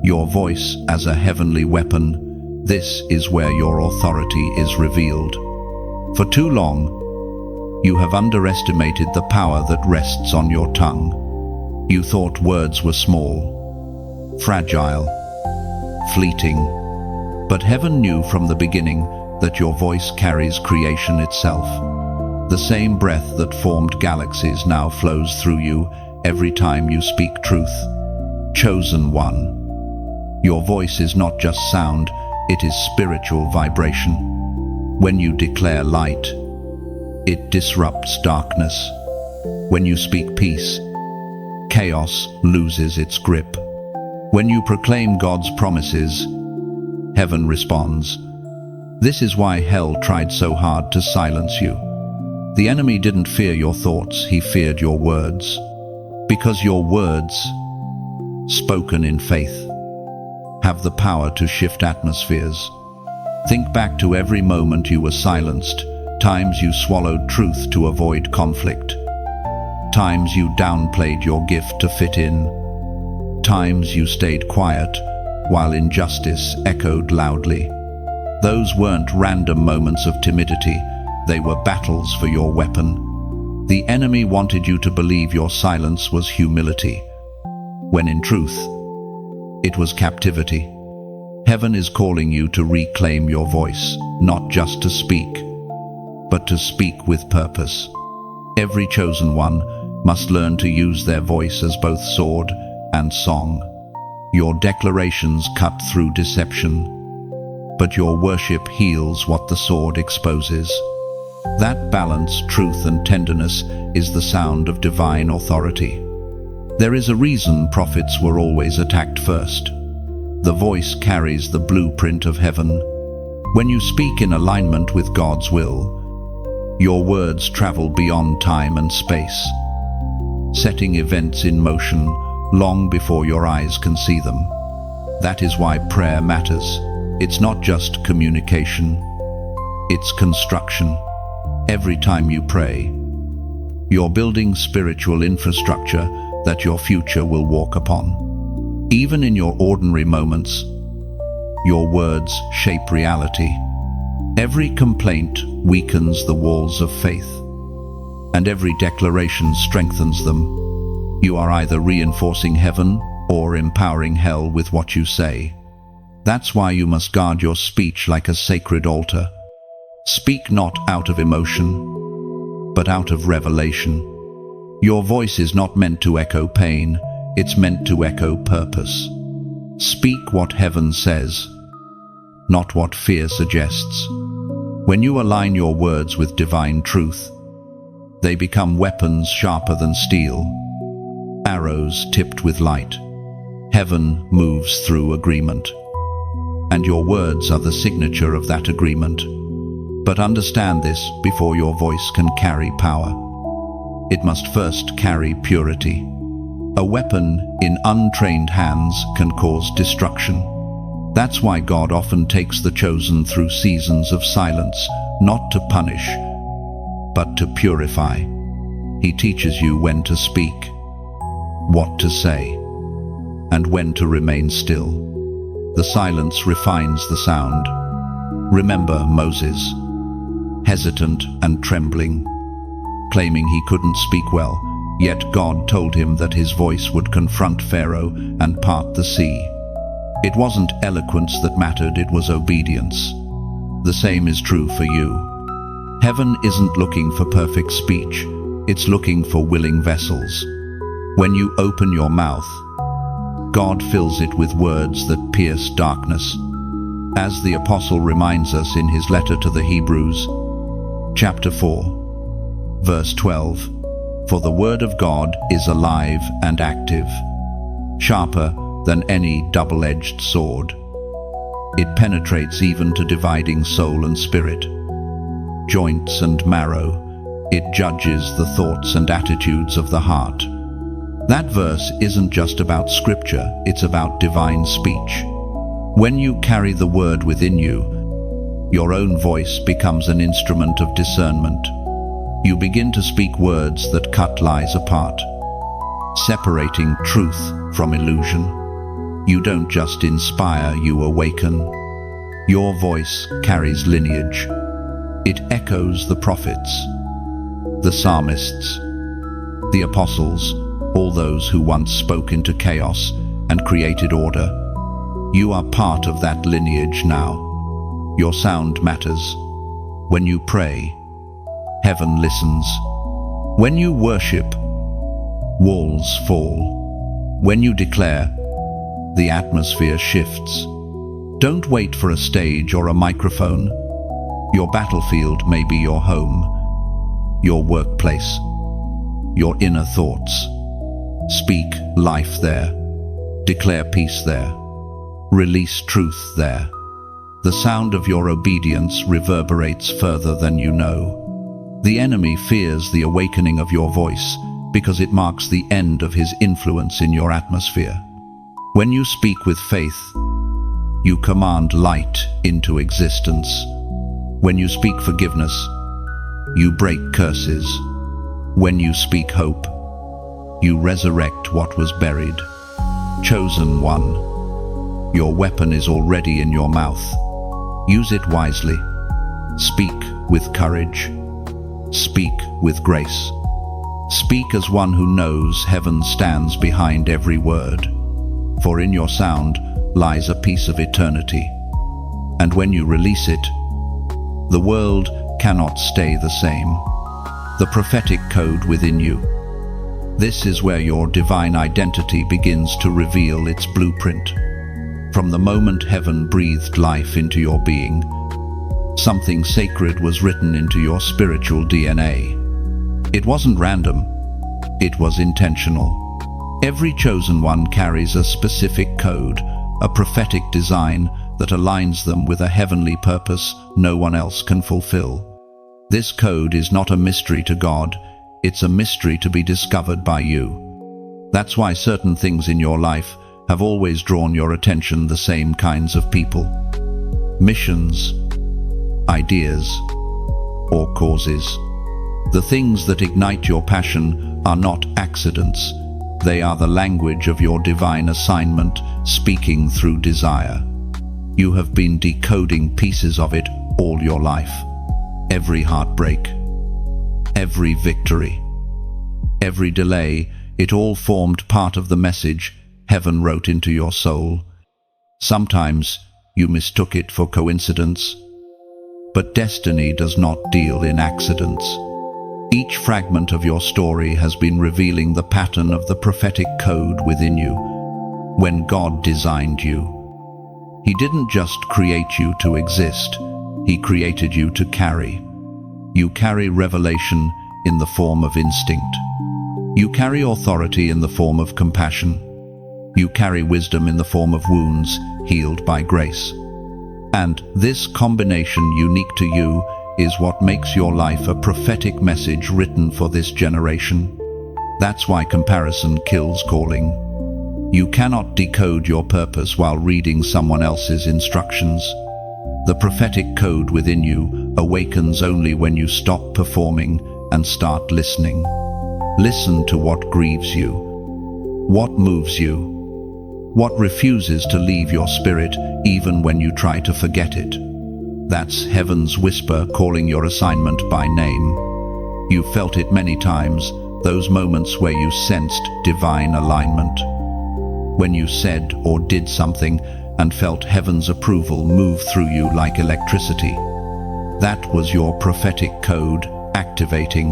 Your voice as a heavenly weapon, this is where your authority is revealed. For too long, you have underestimated the power that rests on your tongue. You thought words were small, fragile, fleeting, but heaven knew from the beginning that your voice carries creation itself. The same breath that formed galaxies now flows through you every time you speak truth. Chosen one. Your voice is not just sound, it is spiritual vibration. When you declare light, it disrupts darkness. When you speak peace, chaos loses its grip. When you proclaim God's promises, heaven responds. This is why hell tried so hard to silence you. The enemy didn't fear your thoughts, he feared your words. Because your words, spoken in faith, have the power to shift atmospheres. Think back to every moment you were silenced, times you swallowed truth to avoid conflict, times you downplayed your gift to fit in, times you stayed quiet while injustice echoed loudly. Those weren't random moments of timidity, they were battles for your weapon. The enemy wanted you to believe your silence was humility, when in truth, it was captivity. Heaven is calling you to reclaim your voice, not just to speak, but to speak with purpose. Every chosen one must learn to use their voice as both sword and song. Your declarations cut through deception, but your worship heals what the sword exposes. That balance, truth and tenderness, is the sound of divine authority. There is a reason prophets were always attacked first. The voice carries the blueprint of heaven. When you speak in alignment with God's will, your words travel beyond time and space, setting events in motion, long before your eyes can see them. That is why prayer matters. It's not just communication, it's construction. Every time you pray, you're building spiritual infrastructure that your future will walk upon. Even in your ordinary moments, your words shape reality. Every complaint weakens the walls of faith, and every declaration strengthens them. You are either reinforcing heaven or empowering hell with what you say. That's why you must guard your speech like a sacred altar. Speak not out of emotion, but out of revelation. Your voice is not meant to echo pain, it's meant to echo purpose. Speak what heaven says, not what fear suggests. When you align your words with divine truth, they become weapons sharper than steel, arrows tipped with light. Heaven moves through agreement, and your words are the signature of that agreement. But understand this: before your voice can carry power, it must first carry purity. A weapon in untrained hands can cause destruction. That's why God often takes the chosen through seasons of silence, not to punish, but to purify. He teaches you when to speak, what to say, and when to remain still. The silence refines the sound. Remember Moses, hesitant and trembling, claiming he couldn't speak well, yet God told him that his voice would confront Pharaoh and part the sea. It wasn't eloquence that mattered, it was obedience. The same is true for you. Heaven isn't looking for perfect speech, it's looking for willing vessels. When you open your mouth, God fills it with words that pierce darkness. As the apostle reminds us in his letter to the Hebrews, chapter 4, verse 12, "For the word of God is alive and active, sharper than any double-edged sword. It penetrates even to dividing soul and spirit, joints and marrow. It judges the thoughts and attitudes of the heart." That verse isn't just about scripture, it's about divine speech. When you carry the word within you, your own voice becomes an instrument of discernment. You begin to speak words that cut lies apart, separating truth from illusion. You don't just inspire, you awaken. Your voice carries lineage. It echoes the prophets, the psalmists, the apostles, all those who once spoke into chaos and created order. You are part of that lineage now. Your sound matters. When you pray, heaven listens. When you worship, walls fall. When you declare, the atmosphere shifts. Don't wait for a stage or a microphone. Your battlefield may be your home, your workplace, your inner thoughts. Speak life there. Declare peace there. Release truth there. The sound of your obedience reverberates further than you know. The enemy fears the awakening of your voice because it marks the end of his influence in your atmosphere. When you speak with faith, you command light into existence. When you speak forgiveness, you break curses. When you speak hope, you resurrect what was buried. Chosen one, your weapon is already in your mouth. Use it wisely. Speak with courage. Speak with grace. Speak as one who knows heaven stands behind every word. For in your sound lies a piece of eternity. And when you release it, the world cannot stay the same. The prophetic code within you. This is where your divine identity begins to reveal its blueprint. From the moment heaven breathed life into your being, something sacred was written into your spiritual DNA. It wasn't random, it was intentional. Every chosen one carries a specific code, a prophetic design that aligns them with a heavenly purpose no one else can fulfill. This code is not a mystery to God, it's a mystery to be discovered by you. That's why certain things in your life have always drawn your attention, the same kinds of people, missions, ideas, or causes. The things that ignite your passion are not accidents. They are the language of your divine assignment speaking through desire. You have been decoding pieces of it all your life. Every heartbreak, every victory, every delay, it all formed part of the message heaven wrote into your soul. Sometimes you mistook it for coincidence, but destiny does not deal in accidents. Each fragment of your story has been revealing the pattern of the prophetic code within you. When God designed you, He didn't just create you to exist, He created you to carry. You carry revelation in the form of instinct. You carry authority in the form of compassion. You carry wisdom in the form of wounds healed by grace. And this combination, unique to you, is what makes your life a prophetic message written for this generation. That's why comparison kills calling. You cannot decode your purpose while reading someone else's instructions. The prophetic code within you awakens only when you stop performing and start listening. Listen to what grieves you, what moves you, what refuses to leave your spirit even when you try to forget it. That's heaven's whisper calling your assignment by name. You felt it many times, those moments where you sensed divine alignment. When you said or did something and felt heaven's approval move through you like electricity. That was your prophetic code activating.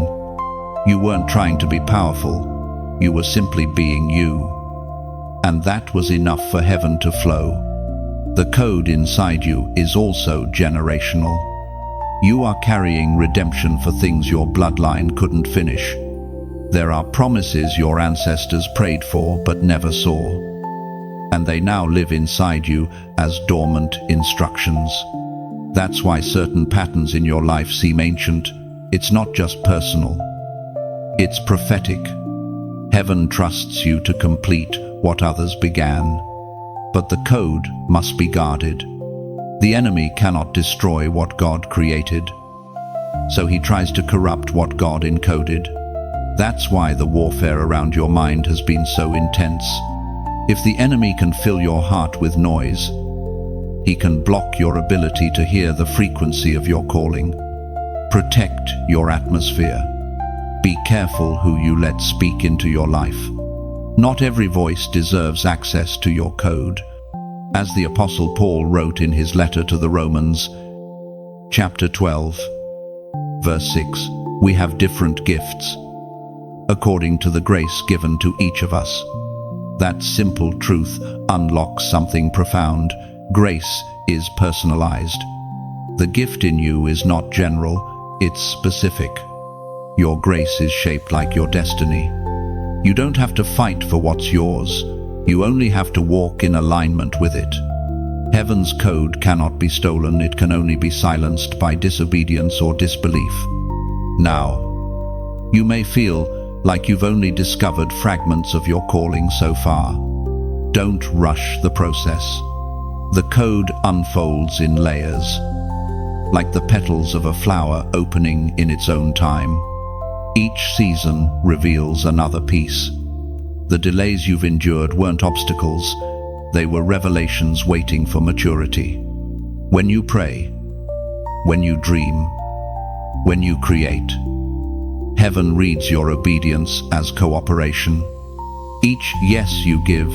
You weren't trying to be powerful, you were simply being you. And that was enough for heaven to flow. The code inside you is also generational. You are carrying redemption for things your bloodline couldn't finish. There are promises your ancestors prayed for but never saw. And they now live inside you as dormant instructions. That's why certain patterns in your life seem ancient. It's not just personal. It's prophetic. Heaven trusts you to complete what others began. But the code must be guarded. The enemy cannot destroy what God created. So he tries to corrupt what God encoded. That's why the warfare around your mind has been so intense. If the enemy can fill your heart with noise, he can block your ability to hear the frequency of your calling. Protect your atmosphere. Be careful who you let speak into your life. Not every voice deserves access to your code. As the Apostle Paul wrote in his letter to the Romans, chapter 12, verse 6, we have different gifts, according to the grace given to each of us. That simple truth unlocks something profound. Grace is personalized. The gift in you is not general, it's specific. Your grace is shaped like your destiny. You don't have to fight for what's yours. You only have to walk in alignment with it. Heaven's code cannot be stolen. It can only be silenced by disobedience or disbelief. Now, you may feel like you've only discovered fragments of your calling so far. Don't rush the process. The code unfolds in layers, like the petals of a flower opening in its own time. Each season reveals another piece. The delays you've endured weren't obstacles, they were revelations waiting for maturity. When you pray, when you dream, when you create, heaven reads your obedience as cooperation. Each yes you give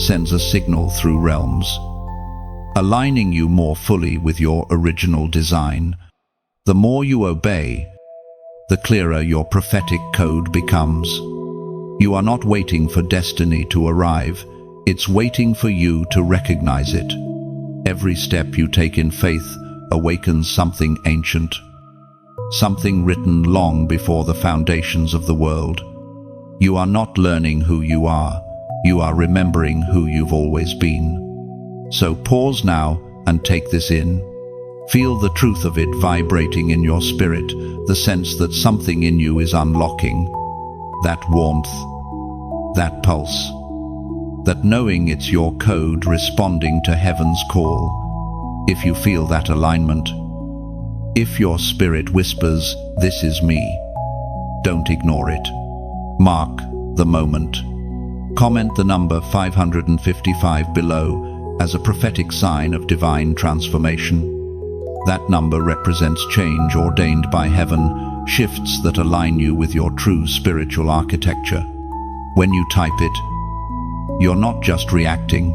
sends a signal through realms, aligning you more fully with your original design. The more you obey, the clearer your prophetic code becomes. You are not waiting for destiny to arrive, it's waiting for you to recognize it. Every step you take in faith awakens something ancient, something written long before the foundations of the world. You are not learning who you are remembering who you've always been. So pause now and take this in. Feel the truth of it vibrating in your spirit, the sense that something in you is unlocking. That warmth, that pulse, that knowing it's your code responding to heaven's call. If you feel that alignment, if your spirit whispers, "This is me," don't ignore it. Mark the moment. Comment the number 555 below as a prophetic sign of divine transformation. That number represents change ordained by heaven, shifts that align you with your true spiritual architecture. When you type it, you're not just reacting,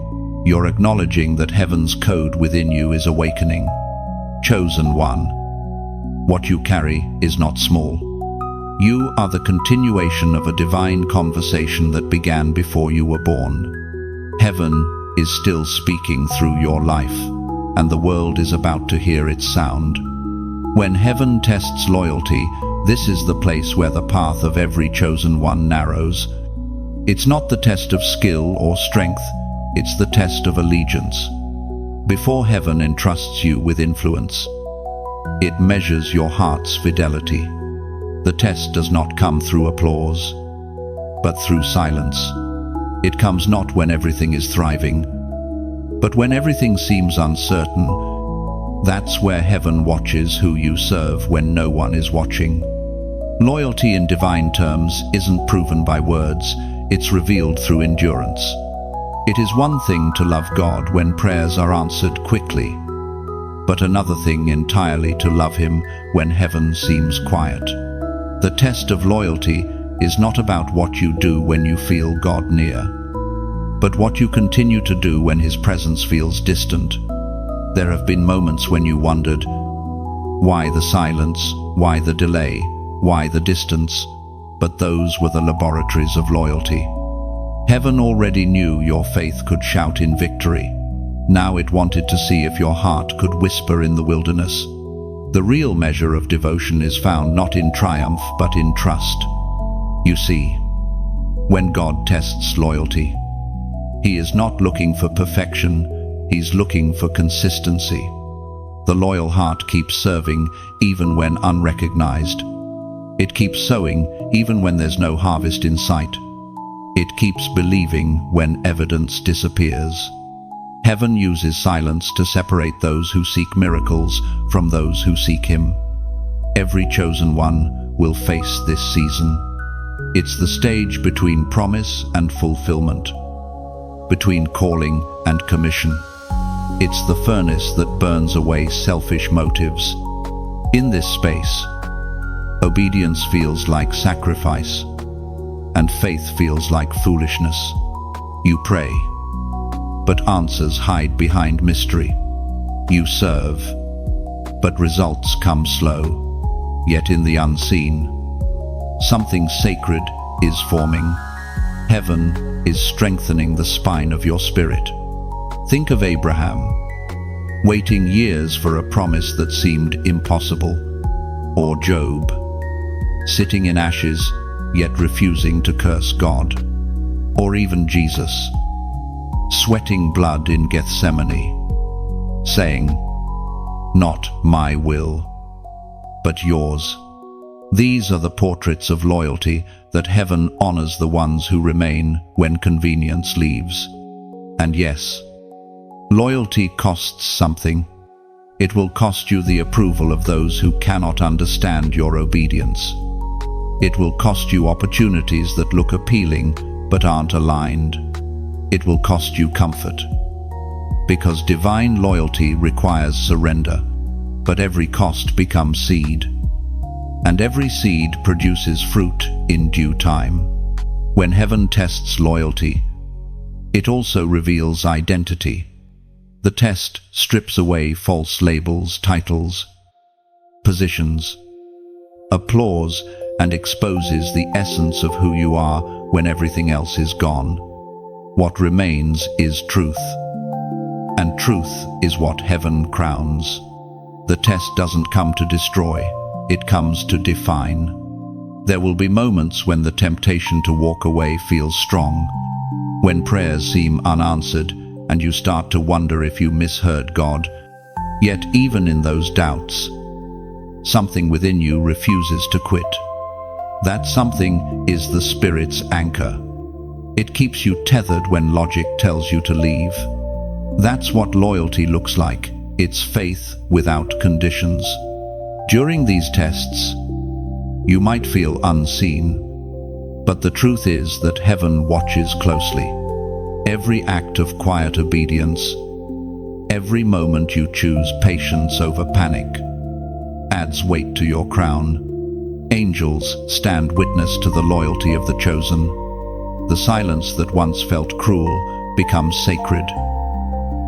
you're acknowledging that heaven's code within you is awakening. Chosen one. What you carry is not small. You are the continuation of a divine conversation that began before you were born. Heaven is still speaking through your life, and the world is about to hear its sound. When heaven tests loyalty, this is the place where the path of every chosen one narrows. It's not the test of skill or strength, it's the test of allegiance. Before heaven entrusts you with influence, it measures your heart's fidelity. The test does not come through applause, but through silence. It comes not when everything is thriving, but when everything seems uncertain. That's where heaven watches who you serve when no one is watching. Loyalty in divine terms isn't proven by words, it's revealed through endurance. It is one thing to love God when prayers are answered quickly, but another thing entirely to love Him when heaven seems quiet. The test of loyalty is not about what you do when you feel God near, but what you continue to do when His presence feels distant. There have been moments when you wondered, why the silence, why the delay, why the distance? But those were the laboratories of loyalty. Heaven already knew your faith could shout in victory. Now it wanted to see if your heart could whisper in the wilderness. The real measure of devotion is found not in triumph, but in trust. You see, when God tests loyalty, He is not looking for perfection, He's looking for consistency. The loyal heart keeps serving even when unrecognized. It keeps sowing even when there's no harvest in sight. It keeps believing when evidence disappears. Heaven uses silence to separate those who seek miracles from those who seek Him. Every chosen one will face this season. It's the stage between promise and fulfillment, between calling and commission. It's the furnace that burns away selfish motives. In this space, obedience feels like sacrifice, and faith feels like foolishness. You pray, but answers hide behind mystery. You serve, but results come slow. Yet in the unseen, something sacred is forming. Heaven is strengthening the spine of your spirit. Think of Abraham, waiting years for a promise that seemed impossible. Or Job, sitting in ashes, yet refusing to curse God. Or even Jesus, sweating blood in Gethsemane, saying, "Not my will, but yours." These are the portraits of loyalty that heaven honors the ones who remain when convenience leaves. And yes, loyalty costs something. It will cost you the approval of those who cannot understand your obedience. It will cost you opportunities that look appealing but aren't aligned. It will cost you comfort. Because divine loyalty requires surrender, but every cost becomes seed. And every seed produces fruit in due time. When heaven tests loyalty, it also reveals identity. The test strips away false labels, titles, positions, applause, and exposes the essence of who you are when everything else is gone. What remains is truth. And truth is what heaven crowns. The test doesn't come to destroy, it comes to define. There will be moments when the temptation to walk away feels strong, when prayers seem unanswered and you start to wonder if you misheard God. Yet even in those doubts, something within you refuses to quit. That something is the Spirit's anchor. It keeps you tethered when logic tells you to leave. That's what loyalty looks like. It's faith without conditions. During these tests, you might feel unseen, but the truth is that heaven watches closely. Every act of quiet obedience, every moment you choose patience over panic, adds weight to your crown. Angels stand witness to the loyalty of the chosen. The silence that once felt cruel becomes sacred,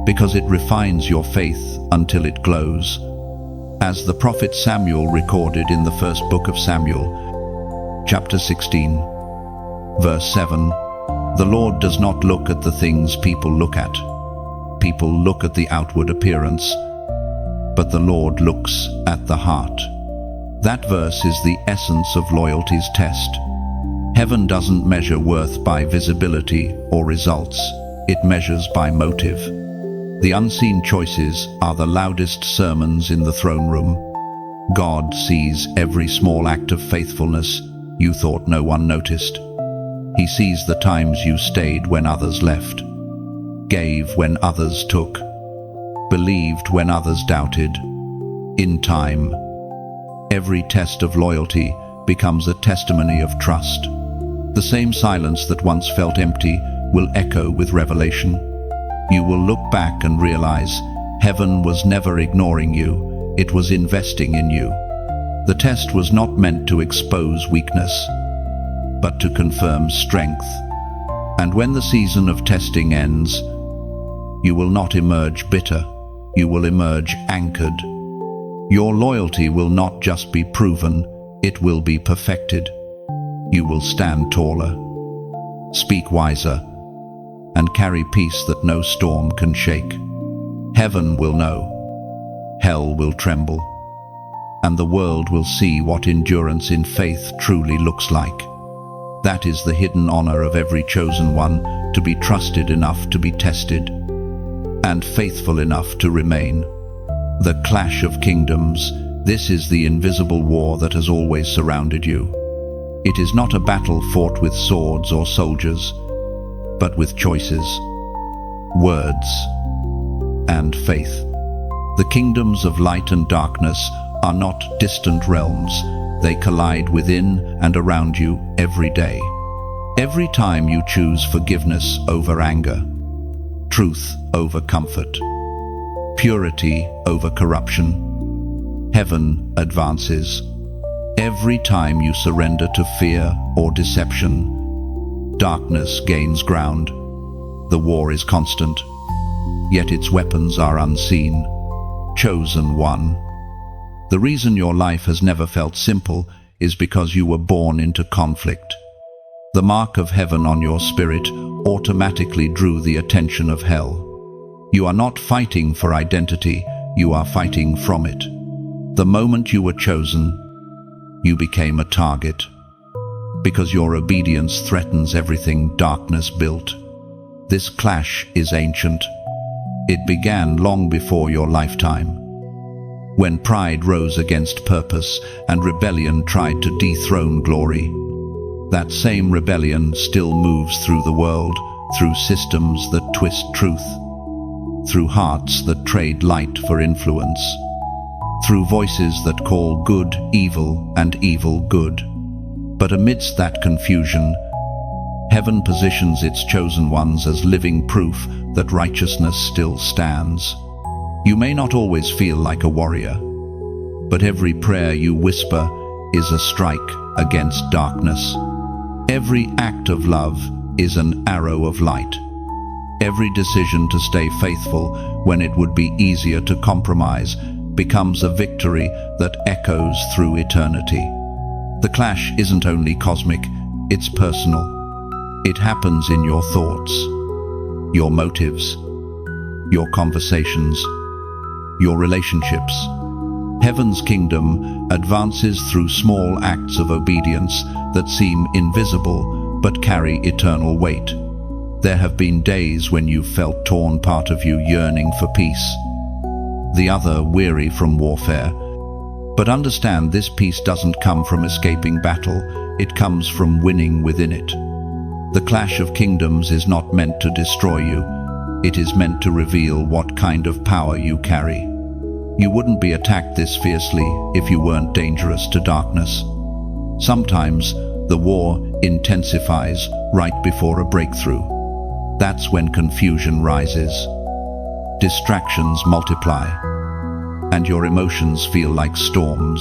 because it refines your faith until it glows. As the prophet Samuel recorded in the first book of Samuel, chapter 16, verse 7, "The Lord does not look at the things people look at. People look at the outward appearance, but the Lord looks at the heart." That verse is the essence of loyalty's test. Heaven doesn't measure worth by visibility or results. It measures by motive. The unseen choices are the loudest sermons in the throne room. God sees every small act of faithfulness you thought no one noticed. He sees the times you stayed when others left, gave when others took, believed when others doubted. In time, every test of loyalty becomes a testimony of trust. The same silence that once felt empty will echo with revelation. You will look back and realize heaven was never ignoring you, it was investing in you. The test was not meant to expose weakness, but to confirm strength. And when the season of testing ends, you will not emerge bitter, you will emerge anchored. Your loyalty will not just be proven, it will be perfected. You will stand taller, speak wiser, and carry peace that no storm can shake. Heaven will know, hell will tremble, and the world will see what endurance in faith truly looks like. That is the hidden honor of every chosen one, to be trusted enough to be tested, and faithful enough to remain. The clash of kingdoms, this is the invisible war that has always surrounded you. It is not a battle fought with swords or soldiers, but with choices, words, and faith. The kingdoms of light and darkness are not distant realms. They collide within and around you every day. Every time you choose forgiveness over anger, truth over comfort, purity over corruption, heaven advances. Every time you surrender to fear or deception, darkness gains ground. The war is constant, yet its weapons are unseen. Chosen one. The reason your life has never felt simple is because you were born into conflict. The mark of heaven on your spirit automatically drew the attention of hell. You are not fighting for identity, you are fighting from it. The moment you were chosen, you became a target, because your obedience threatens everything darkness built. This clash is ancient. It began long before your lifetime, when pride rose against purpose and rebellion tried to dethrone glory. That same rebellion still moves through the world, through systems that twist truth, through hearts that trade light for influence, through voices that call good evil and evil good. But amidst that confusion, heaven positions its chosen ones as living proof that righteousness still stands. You may not always feel like a warrior, but every prayer you whisper is a strike against darkness. Every act of love is an arrow of light. Every decision to stay faithful when it would be easier to compromise becomes a victory that echoes through eternity. The clash isn't only cosmic, it's personal. It happens in your thoughts, your motives, your conversations, your relationships. Heaven's kingdom advances through small acts of obedience that seem invisible but carry eternal weight. There have been days when you've felt torn, part of you yearning for peace, the other weary from warfare. But understand, this peace doesn't come from escaping battle, it comes from winning within it. The clash of kingdoms is not meant to destroy you. It is meant to reveal what kind of power you carry. You wouldn't be attacked this fiercely if you weren't dangerous to darkness. Sometimes the war intensifies right before a breakthrough. That's when confusion rises. Distractions multiply, and your emotions feel like storms.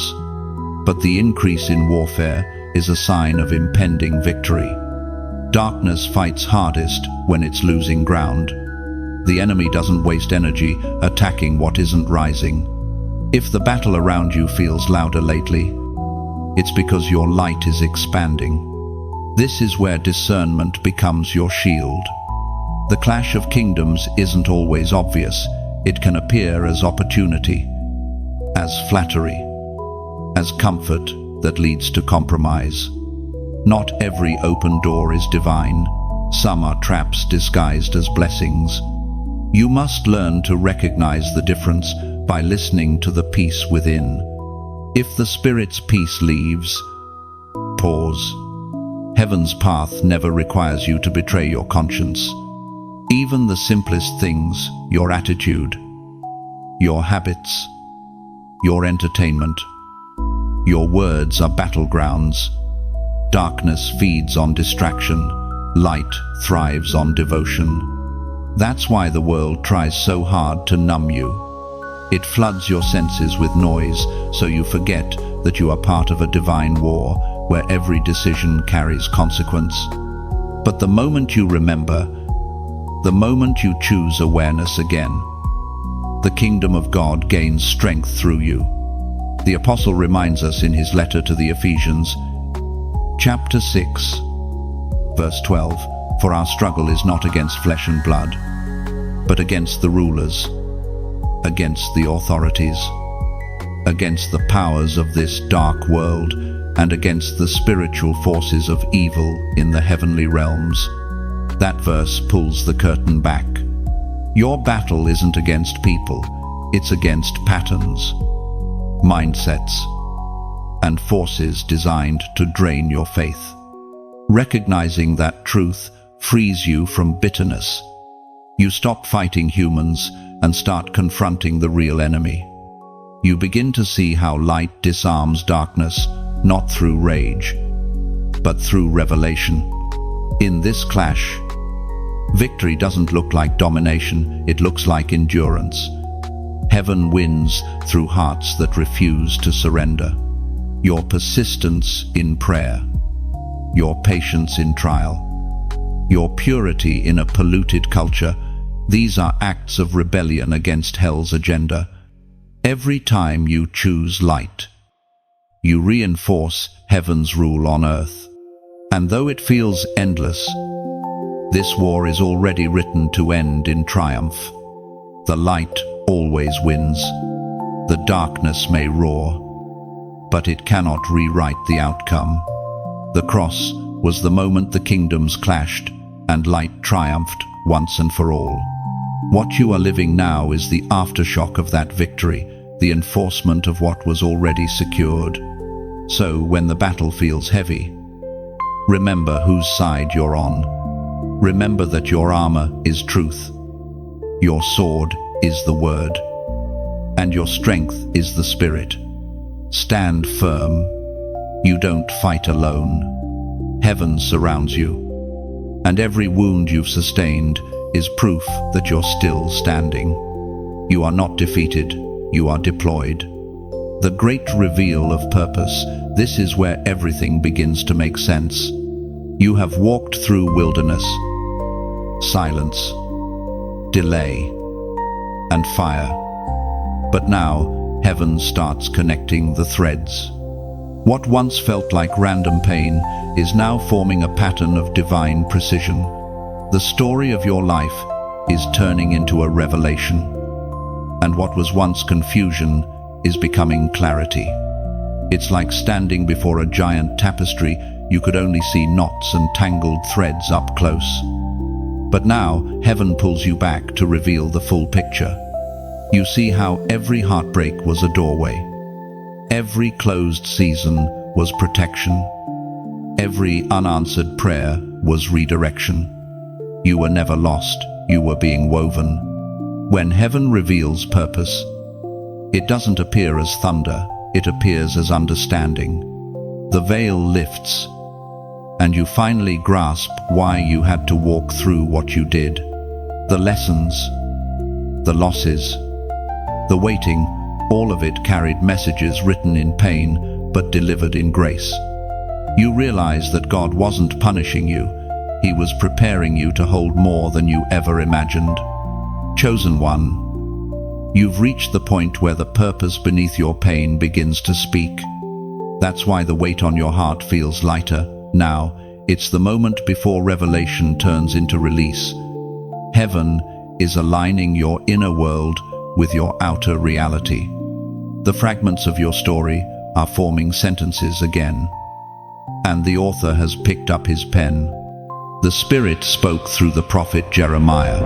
But the increase in warfare is a sign of impending victory. Darkness fights hardest when it's losing ground. The enemy doesn't waste energy attacking what isn't rising. If the battle around you feels louder lately, it's because your light is expanding. This is where discernment becomes your shield. The clash of kingdoms isn't always obvious. It can appear as opportunity, as flattery, as comfort that leads to compromise. Not every open door is divine. Some are traps disguised as blessings. You must learn to recognize the difference by listening to the peace within. If the Spirit's peace leaves, pause. Heaven's path never requires you to betray your conscience. Even the simplest things, your attitude, your habits, your entertainment, your words are battlegrounds. Darkness feeds on distraction. Light thrives on devotion. That's why the world tries so hard to numb you. It floods your senses with noise so you forget that you are part of a divine war where every decision carries consequence. But the moment you remember, the moment you choose awareness again, the kingdom of God gains strength through you. The apostle reminds us in his letter to the Ephesians, chapter 6, verse 12, "For our struggle is not against flesh and blood, but against the rulers, against the authorities, against the powers of this dark world, and against the spiritual forces of evil in the heavenly realms." That verse pulls the curtain back. Your battle isn't against people, it's against patterns, mindsets, and forces designed to drain your faith. Recognizing that truth frees you from bitterness. You stop fighting humans and start confronting the real enemy. You begin to see how light disarms darkness, not through rage, but through revelation. In this clash, victory doesn't look like domination, it looks like endurance. Heaven wins through hearts that refuse to surrender. Your persistence in prayer, your patience in trial, your purity in a polluted culture, these are acts of rebellion against hell's agenda. Every time you choose light, you reinforce heaven's rule on earth. And though it feels endless, this war is already written to end in triumph. The light always wins. The darkness may roar, but it cannot rewrite the outcome. The cross was the moment the kingdoms clashed and light triumphed once and for all. What you are living now is the aftershock of that victory, the enforcement of what was already secured. So when the battle feels heavy, remember whose side you're on. Remember that your armor is truth, your sword is the word, and your strength is the Spirit. Stand firm. You don't fight alone. Heaven surrounds you, and every wound you've sustained is proof that you're still standing. You are not defeated, you are deployed. The great reveal of purpose, this is where everything begins to make sense. You have walked through wilderness, silence, delay, and fire. But now, heaven starts connecting the threads. What once felt like random pain is now forming a pattern of divine precision. The story of your life is turning into a revelation, and what was once confusion is becoming clarity. It's like standing before a giant tapestry. You could only see knots and tangled threads up close. But now, heaven pulls you back to reveal the full picture. You see how every heartbreak was a doorway. Every closed season was protection. Every unanswered prayer was redirection. You were never lost, you were being woven. When heaven reveals purpose, it doesn't appear as thunder, it appears as understanding. The veil lifts, and you finally grasp why you had to walk through what you did. The lessons, the losses, the waiting, all of it carried messages written in pain but delivered in grace. You realize that God wasn't punishing you, He was preparing you to hold more than you ever imagined. Chosen one, you've reached the point where the purpose beneath your pain begins to speak. That's why the weight on your heart feels lighter. Now, it's the moment before revelation turns into release. Heaven is aligning your inner world with your outer reality. The fragments of your story are forming sentences again. And the author has picked up his pen. The Spirit spoke through the prophet Jeremiah.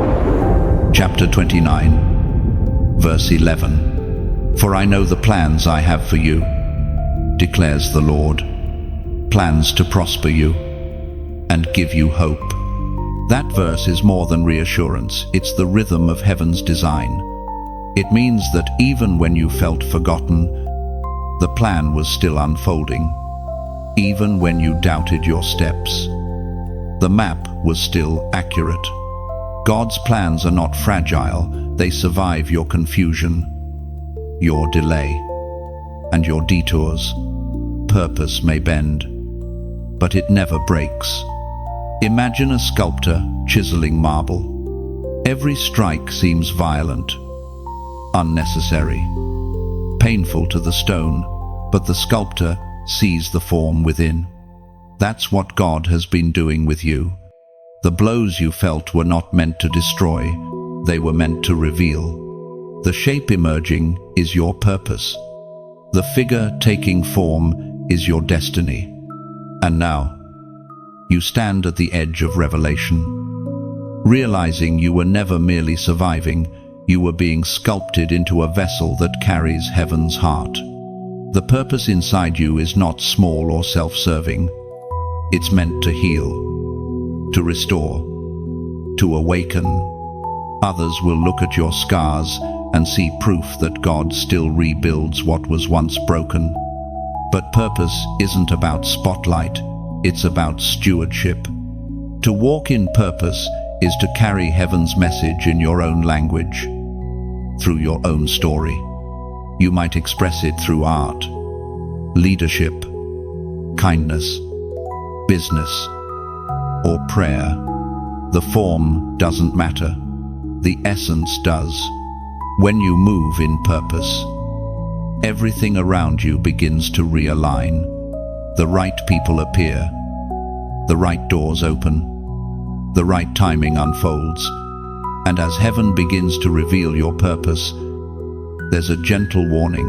Chapter 29, verse 11. For I know the plans I have for you, declares the Lord, plans to prosper you and give you hope. That verse is more than reassurance, it's the rhythm of heaven's design. It means that even when you felt forgotten, the plan was still unfolding. Even when you doubted your steps, the map was still accurate. God's plans are not fragile, they survive your confusion, your delay, and your detours. Purpose may bend, but it never breaks. Imagine a sculptor chiseling marble. Every strike seems violent, unnecessary, painful to the stone, but the sculptor sees the form within. That's what God has been doing with you. The blows you felt were not meant to destroy, they were meant to reveal. The shape emerging is your purpose. The figure taking form is your destiny. And now, you stand at the edge of revelation, realizing you were never merely surviving, you were being sculpted into a vessel that carries heaven's heart. The purpose inside you is not small or self-serving. It's meant to heal, to restore, to awaken. Others will look at your scars and see proof that God still rebuilds what was once broken. But purpose isn't about spotlight, it's about stewardship. To walk in purpose is to carry heaven's message in your own language, through your own story. You might express it through art, leadership, kindness, business, or prayer. The form doesn't matter, the essence does. When you move in purpose, everything around you begins to realign. The right people appear, the right doors open, the right timing unfolds, and as heaven begins to reveal your purpose, there's a gentle warning.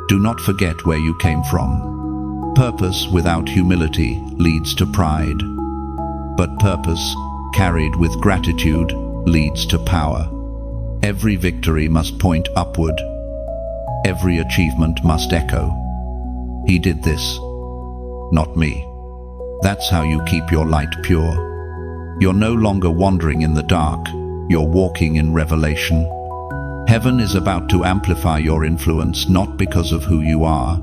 Do not forget where you came from. Purpose without humility leads to pride, but purpose carried with gratitude leads to power. Every victory must point upward. Every achievement must echo, "He did this, not me." That's how you keep your light pure. You're no longer wandering in the dark, you're walking in revelation. Heaven is about to amplify your influence not because of who you are,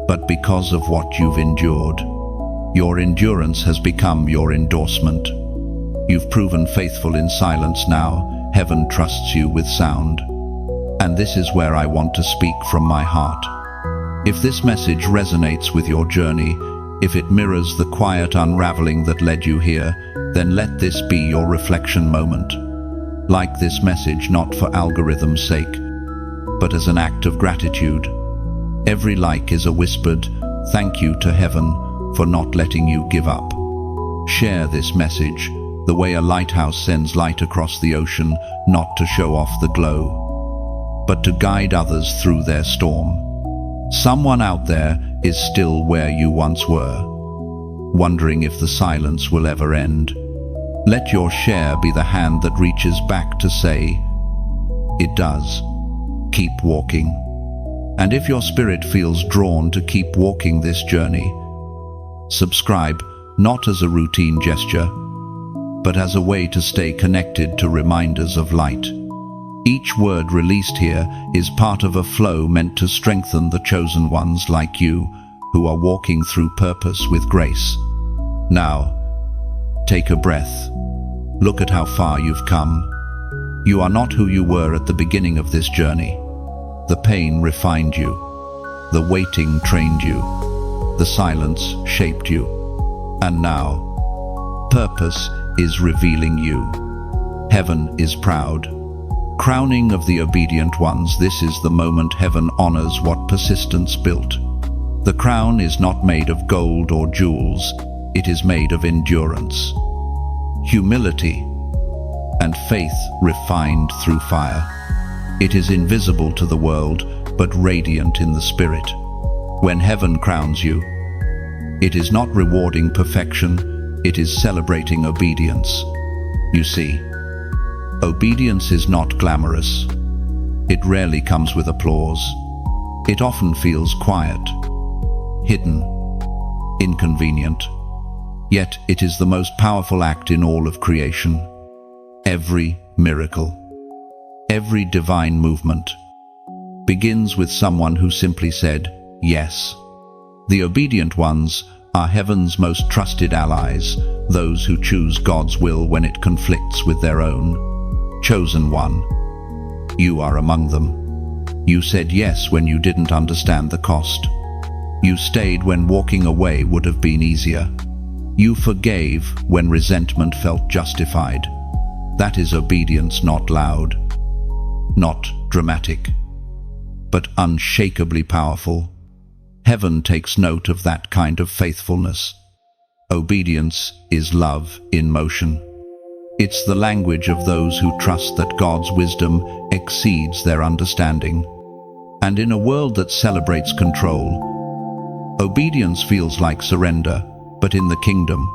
but because of what you've endured. Your endurance has become your endorsement. You've proven faithful in silence now. Heaven trusts you with sound. And this is where I want to speak from my heart. If this message resonates with your journey, if it mirrors the quiet unraveling that led you here, then let this be your reflection moment. Like this message not for algorithm's sake, but as an act of gratitude. Every like is a whispered thank you to heaven for not letting you give up. Share this message, the way a lighthouse sends light across the ocean, not to show off the glow, but to guide others through their storm. Someone out there is still where you once were, wondering if the silence will ever end. Let your share be the hand that reaches back to say, it does. Keep walking. And if your spirit feels drawn to keep walking this journey, subscribe not as a routine gesture, but as a way to stay connected to reminders of light. Each word released here is part of a flow meant to strengthen the chosen ones like you, who are walking through purpose with grace. Now, take a breath. Look at how far you've come. You are not who you were at the beginning of this journey. The pain refined you. The waiting trained you. The silence shaped you. And now, purpose is revealing you. Heaven is proud. Crowning of the obedient ones, this is the moment heaven honors what persistence built. The crown is not made of gold or jewels. It is made of endurance, humility, and faith refined through fire. It is invisible to the world, but radiant in the spirit. When heaven crowns you, it is not rewarding perfection, it is celebrating obedience. You see, obedience is not glamorous. It rarely comes with applause. It often feels quiet, hidden, inconvenient. Yet it is the most powerful act in all of creation. Every miracle, every divine movement begins with someone who simply said, yes. The obedient ones are heaven's most trusted allies, those who choose God's will when it conflicts with their own. Chosen one, you are among them. You said yes when you didn't understand the cost. You stayed when walking away would have been easier. You forgave when resentment felt justified. That is obedience, not loud, not dramatic, but unshakably powerful. Heaven takes note of that kind of faithfulness. Obedience is love in motion. It's the language of those who trust that God's wisdom exceeds their understanding. And in a world that celebrates control, obedience feels like surrender, but in the kingdom,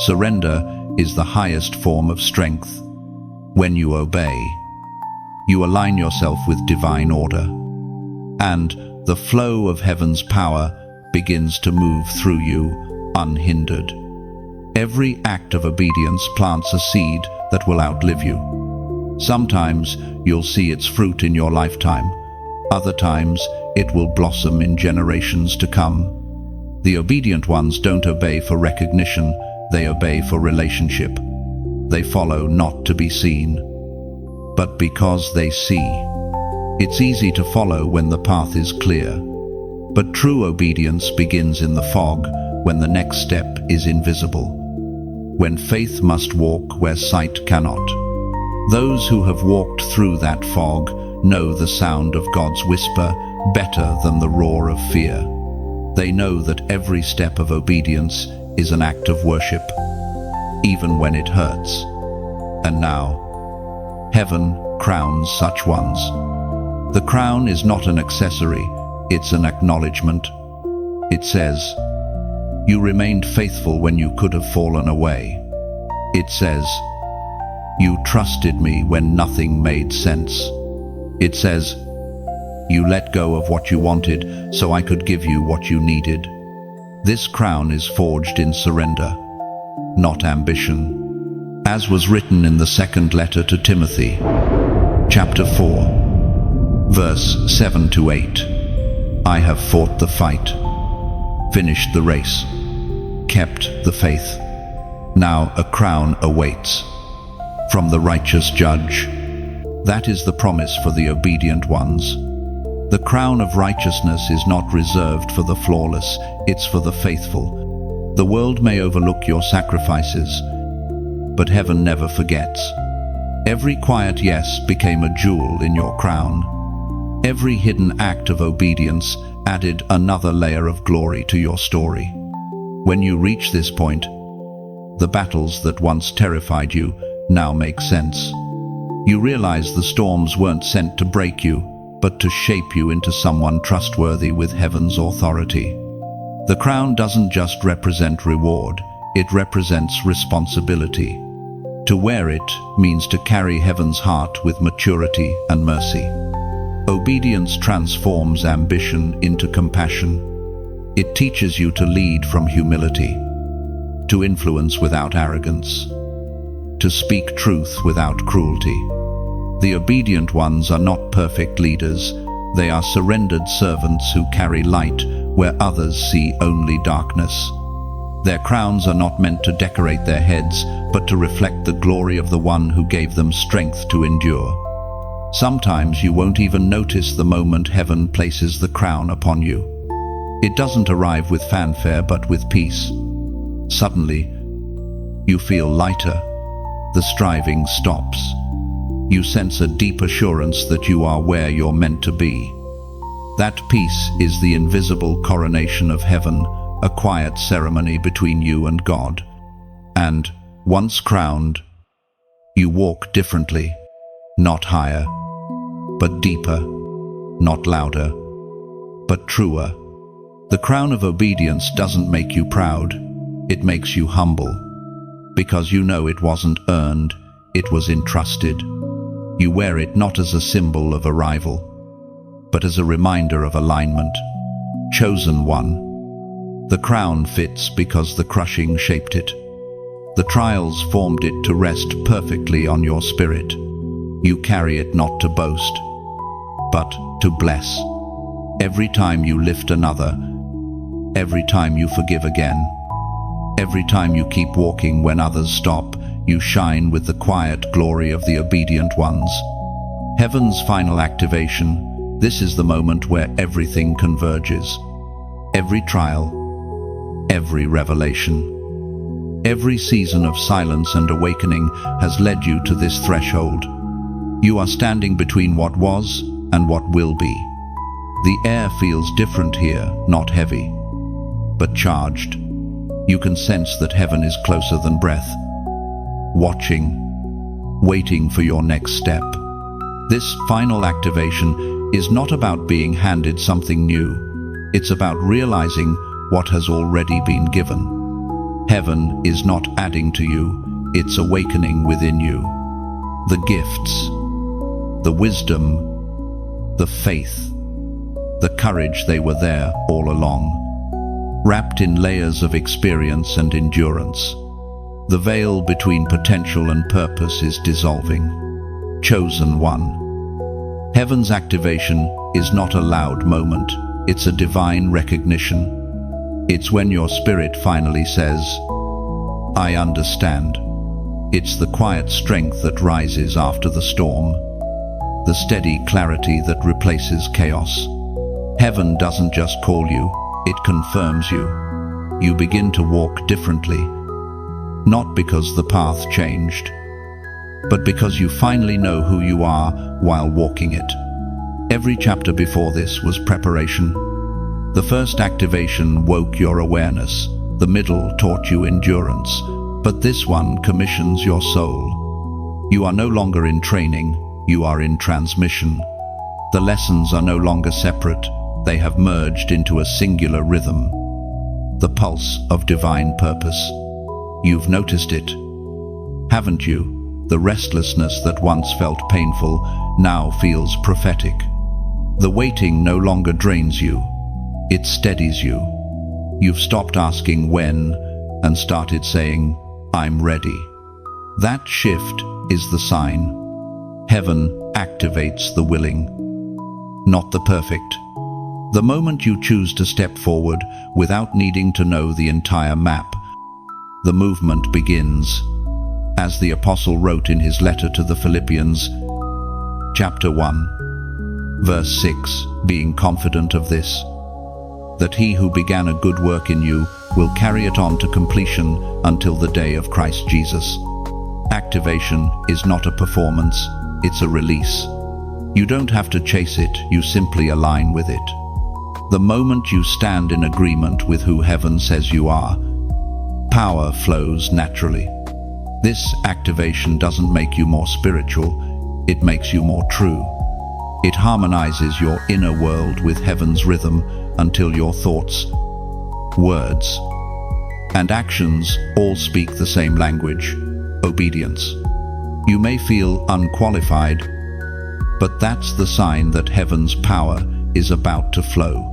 surrender is the highest form of strength. When you obey, you align yourself with divine order, and the flow of heaven's power begins to move through you unhindered. Every act of obedience plants a seed that will outlive you. Sometimes you'll see its fruit in your lifetime. Other times it will blossom in generations to come. The obedient ones don't obey for recognition, they obey for relationship. They follow not to be seen, but because they see. It's easy to follow when the path is clear, but true obedience begins in the fog, when the next step is invisible, when faith must walk where sight cannot. Those who have walked through that fog know the sound of God's whisper better than the roar of fear. They know that every step of obedience is an act of worship, even when it hurts. And now, heaven crowns such ones. The crown is not an accessory, it's an acknowledgement. It says, you remained faithful when you could have fallen away. It says, you trusted me when nothing made sense. It says, you let go of what you wanted so I could give you what you needed. This crown is forged in surrender, not ambition. As was written in the second letter to Timothy, chapter 4, verse 7-8. I have fought the fight, finished the race, kept the faith. Now a crown awaits from the righteous judge. That is the promise for the obedient ones. The crown of righteousness is not reserved for the flawless, it's for the faithful. The world may overlook your sacrifices, but heaven never forgets. Every quiet yes became a jewel in your crown. Every hidden act of obedience added another layer of glory to your story. When you reach this point, the battles that once terrified you now make sense. You realize the storms weren't sent to break you, but to shape you into someone trustworthy with heaven's authority. The crown doesn't just represent reward, it represents responsibility. To wear it means to carry heaven's heart with maturity and mercy. Obedience transforms ambition into compassion. It teaches you to lead from humility, to influence without arrogance, to speak truth without cruelty. The obedient ones are not perfect leaders. They are surrendered servants who carry light where others see only darkness. Their crowns are not meant to decorate their heads, but to reflect the glory of the one who gave them strength to endure. Sometimes you won't even notice the moment heaven places the crown upon you. It doesn't arrive with fanfare, but with peace. Suddenly, you feel lighter. The striving stops. You sense a deep assurance that you are where you're meant to be. That peace is the invisible coronation of heaven, a quiet ceremony between you and God. And, once crowned, you walk differently, not higher, but deeper, not louder, but truer. The crown of obedience doesn't make you proud, it makes you humble, because you know it wasn't earned, it was entrusted. You wear it not as a symbol of arrival, but as a reminder of alignment. Chosen one. The crown fits because the crushing shaped it. The trials formed it to rest perfectly on your spirit. You carry it not to boast, but to bless. Every time you lift another, every time you forgive again, every time you keep walking when others stop, you shine with the quiet glory of the obedient ones. Heaven's final activation, this is the moment where everything converges. Every trial, every revelation, every season of silence and awakening has led you to this threshold. You are standing between what was and what will be. The air feels different here, not heavy, but charged. You can sense that heaven is closer than breath, watching, waiting for your next step. This final activation is not about being handed something new. It's about realizing what has already been given. Heaven is not adding to you, it's awakening within you. The gifts, the wisdom, the faith, the courage, they were there all along, wrapped in layers of experience and endurance. The veil between potential and purpose is dissolving. Chosen one. Heaven's activation is not a loud moment, it's a divine recognition. It's when your spirit finally says, I understand. It's the quiet strength that rises after the storm, the steady clarity that replaces chaos. Heaven doesn't just call you, it confirms you. You begin to walk differently, not because the path changed, but because you finally know who you are while walking it. Every chapter before this was preparation. The first activation woke your awareness, the middle taught you endurance, but this one commissions your soul. You are no longer in training, you are in transmission. The lessons are no longer separate, they have merged into a singular rhythm, the pulse of divine purpose. You've noticed it, haven't you? The restlessness that once felt painful now feels prophetic. The waiting no longer drains you, it steadies you. You've stopped asking when and started saying, I'm ready. That shift is the sign. Heaven activates the willing, not the perfect. The moment you choose to step forward without needing to know the entire map, the movement begins. As the apostle wrote in his letter to the Philippians, chapter 1, verse 6, being confident of this, that he who began a good work in you will carry it on to completion until the day of Christ Jesus. Activation is not a performance, it's a release. You don't have to chase it, you simply align with it. The moment you stand in agreement with who heaven says you are, power flows naturally. This activation doesn't make you more spiritual, it makes you more true. It harmonizes your inner world with heaven's rhythm until your thoughts, words, and actions all speak the same language, obedience. You may feel unqualified, but that's the sign that heaven's power is about to flow.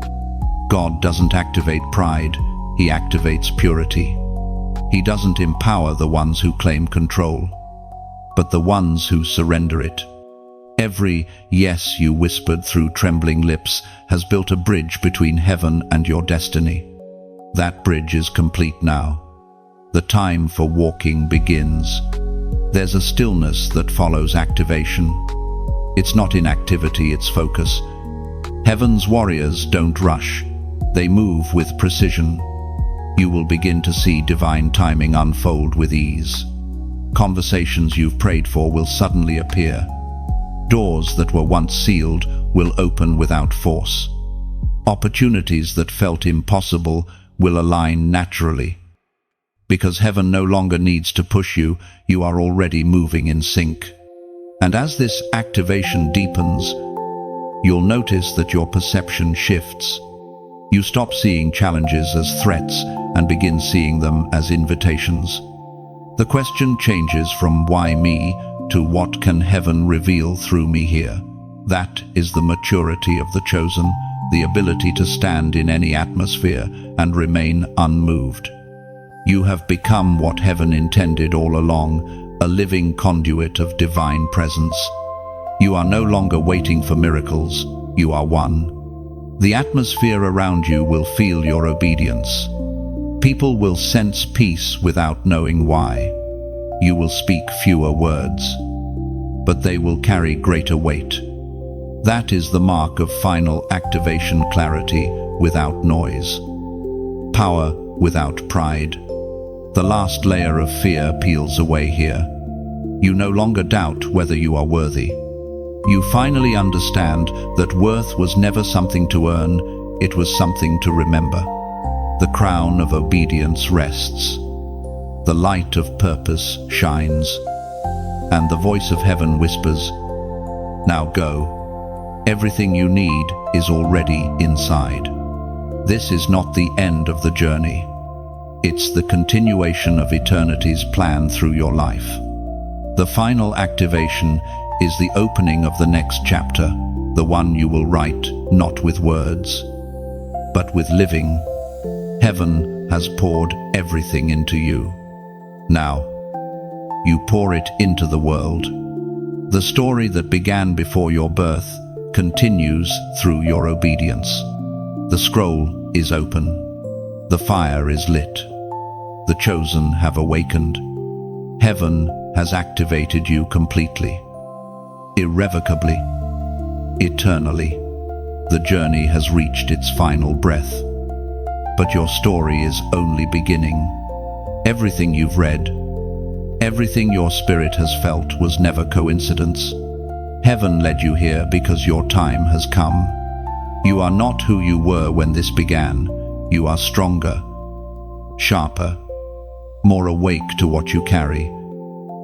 God doesn't activate pride, he activates purity. He doesn't empower the ones who claim control, but the ones who surrender it. Every yes you whispered through trembling lips has built a bridge between heaven and your destiny. That bridge is complete now. The time for walking begins. There's a stillness that follows activation. It's not inactivity, it's focus. Heaven's warriors don't rush. They move with precision. You will begin to see divine timing unfold with ease. Conversations you've prayed for will suddenly appear. Doors that were once sealed will open without force. Opportunities that felt impossible will align naturally. Because heaven no longer needs to push you, you are already moving in sync. And as this activation deepens, you'll notice that your perception shifts. You stop seeing challenges as threats and begin seeing them as invitations. The question changes from why me to what can heaven reveal through me here. That is the maturity of the chosen, the ability to stand in any atmosphere and remain unmoved. You have become what heaven intended all along, a living conduit of divine presence. You are no longer waiting for miracles, you are one. The atmosphere around you will feel your obedience. People will sense peace without knowing why. You will speak fewer words, but they will carry greater weight. That is the mark of final activation, clarity without noise, power without pride. The last layer of fear peels away here. You no longer doubt whether you are worthy. You finally understand that worth was never something to earn, it was something to remember. The crown of obedience rests. The light of purpose shines. And the voice of heaven whispers, "Now go. Everything you need is already inside." This is not the end of the journey. It's the continuation of eternity's plan through your life. The final activation is the opening of the next chapter, the one you will write not with words, but with living. Heaven has poured everything into you. Now, you pour it into the world. The story that began before your birth continues through your obedience. The scroll is open. The fire is lit. The chosen have awakened. Heaven has activated you completely, irrevocably, eternally. The journey has reached its final breath. But your story is only beginning. Everything you've read, everything your spirit has felt was never coincidence. Heaven led you here because your time has come. You are not who you were when this began. You are stronger, sharper, more awake to what you carry.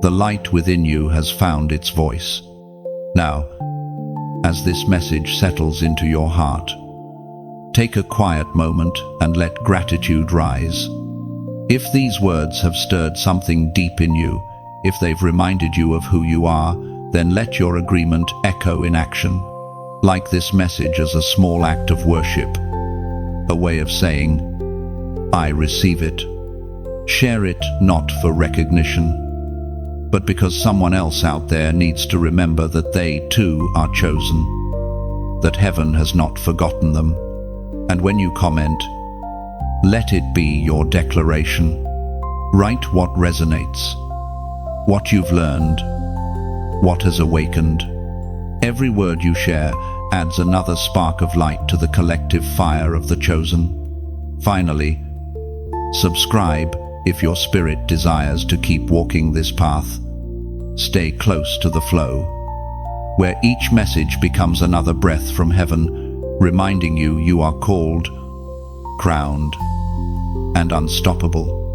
The light within you has found its voice. Now, as this message settles into your heart, take a quiet moment and let gratitude rise. If these words have stirred something deep in you, if they've reminded you of who you are, then let your agreement echo in action. Like this message as a small act of worship, a way of saying, "I receive it." Share it not for recognition, but because someone else out there needs to remember that they too are chosen, that heaven has not forgotten them. And when you comment, let it be your declaration. Write what resonates, what you've learned, what has awakened. Every word you share adds another spark of light to the collective fire of the chosen. Finally, subscribe if your spirit desires to keep walking this path. Stay close to the flow, where each message becomes another breath from heaven, reminding you you are called, crowned, and unstoppable.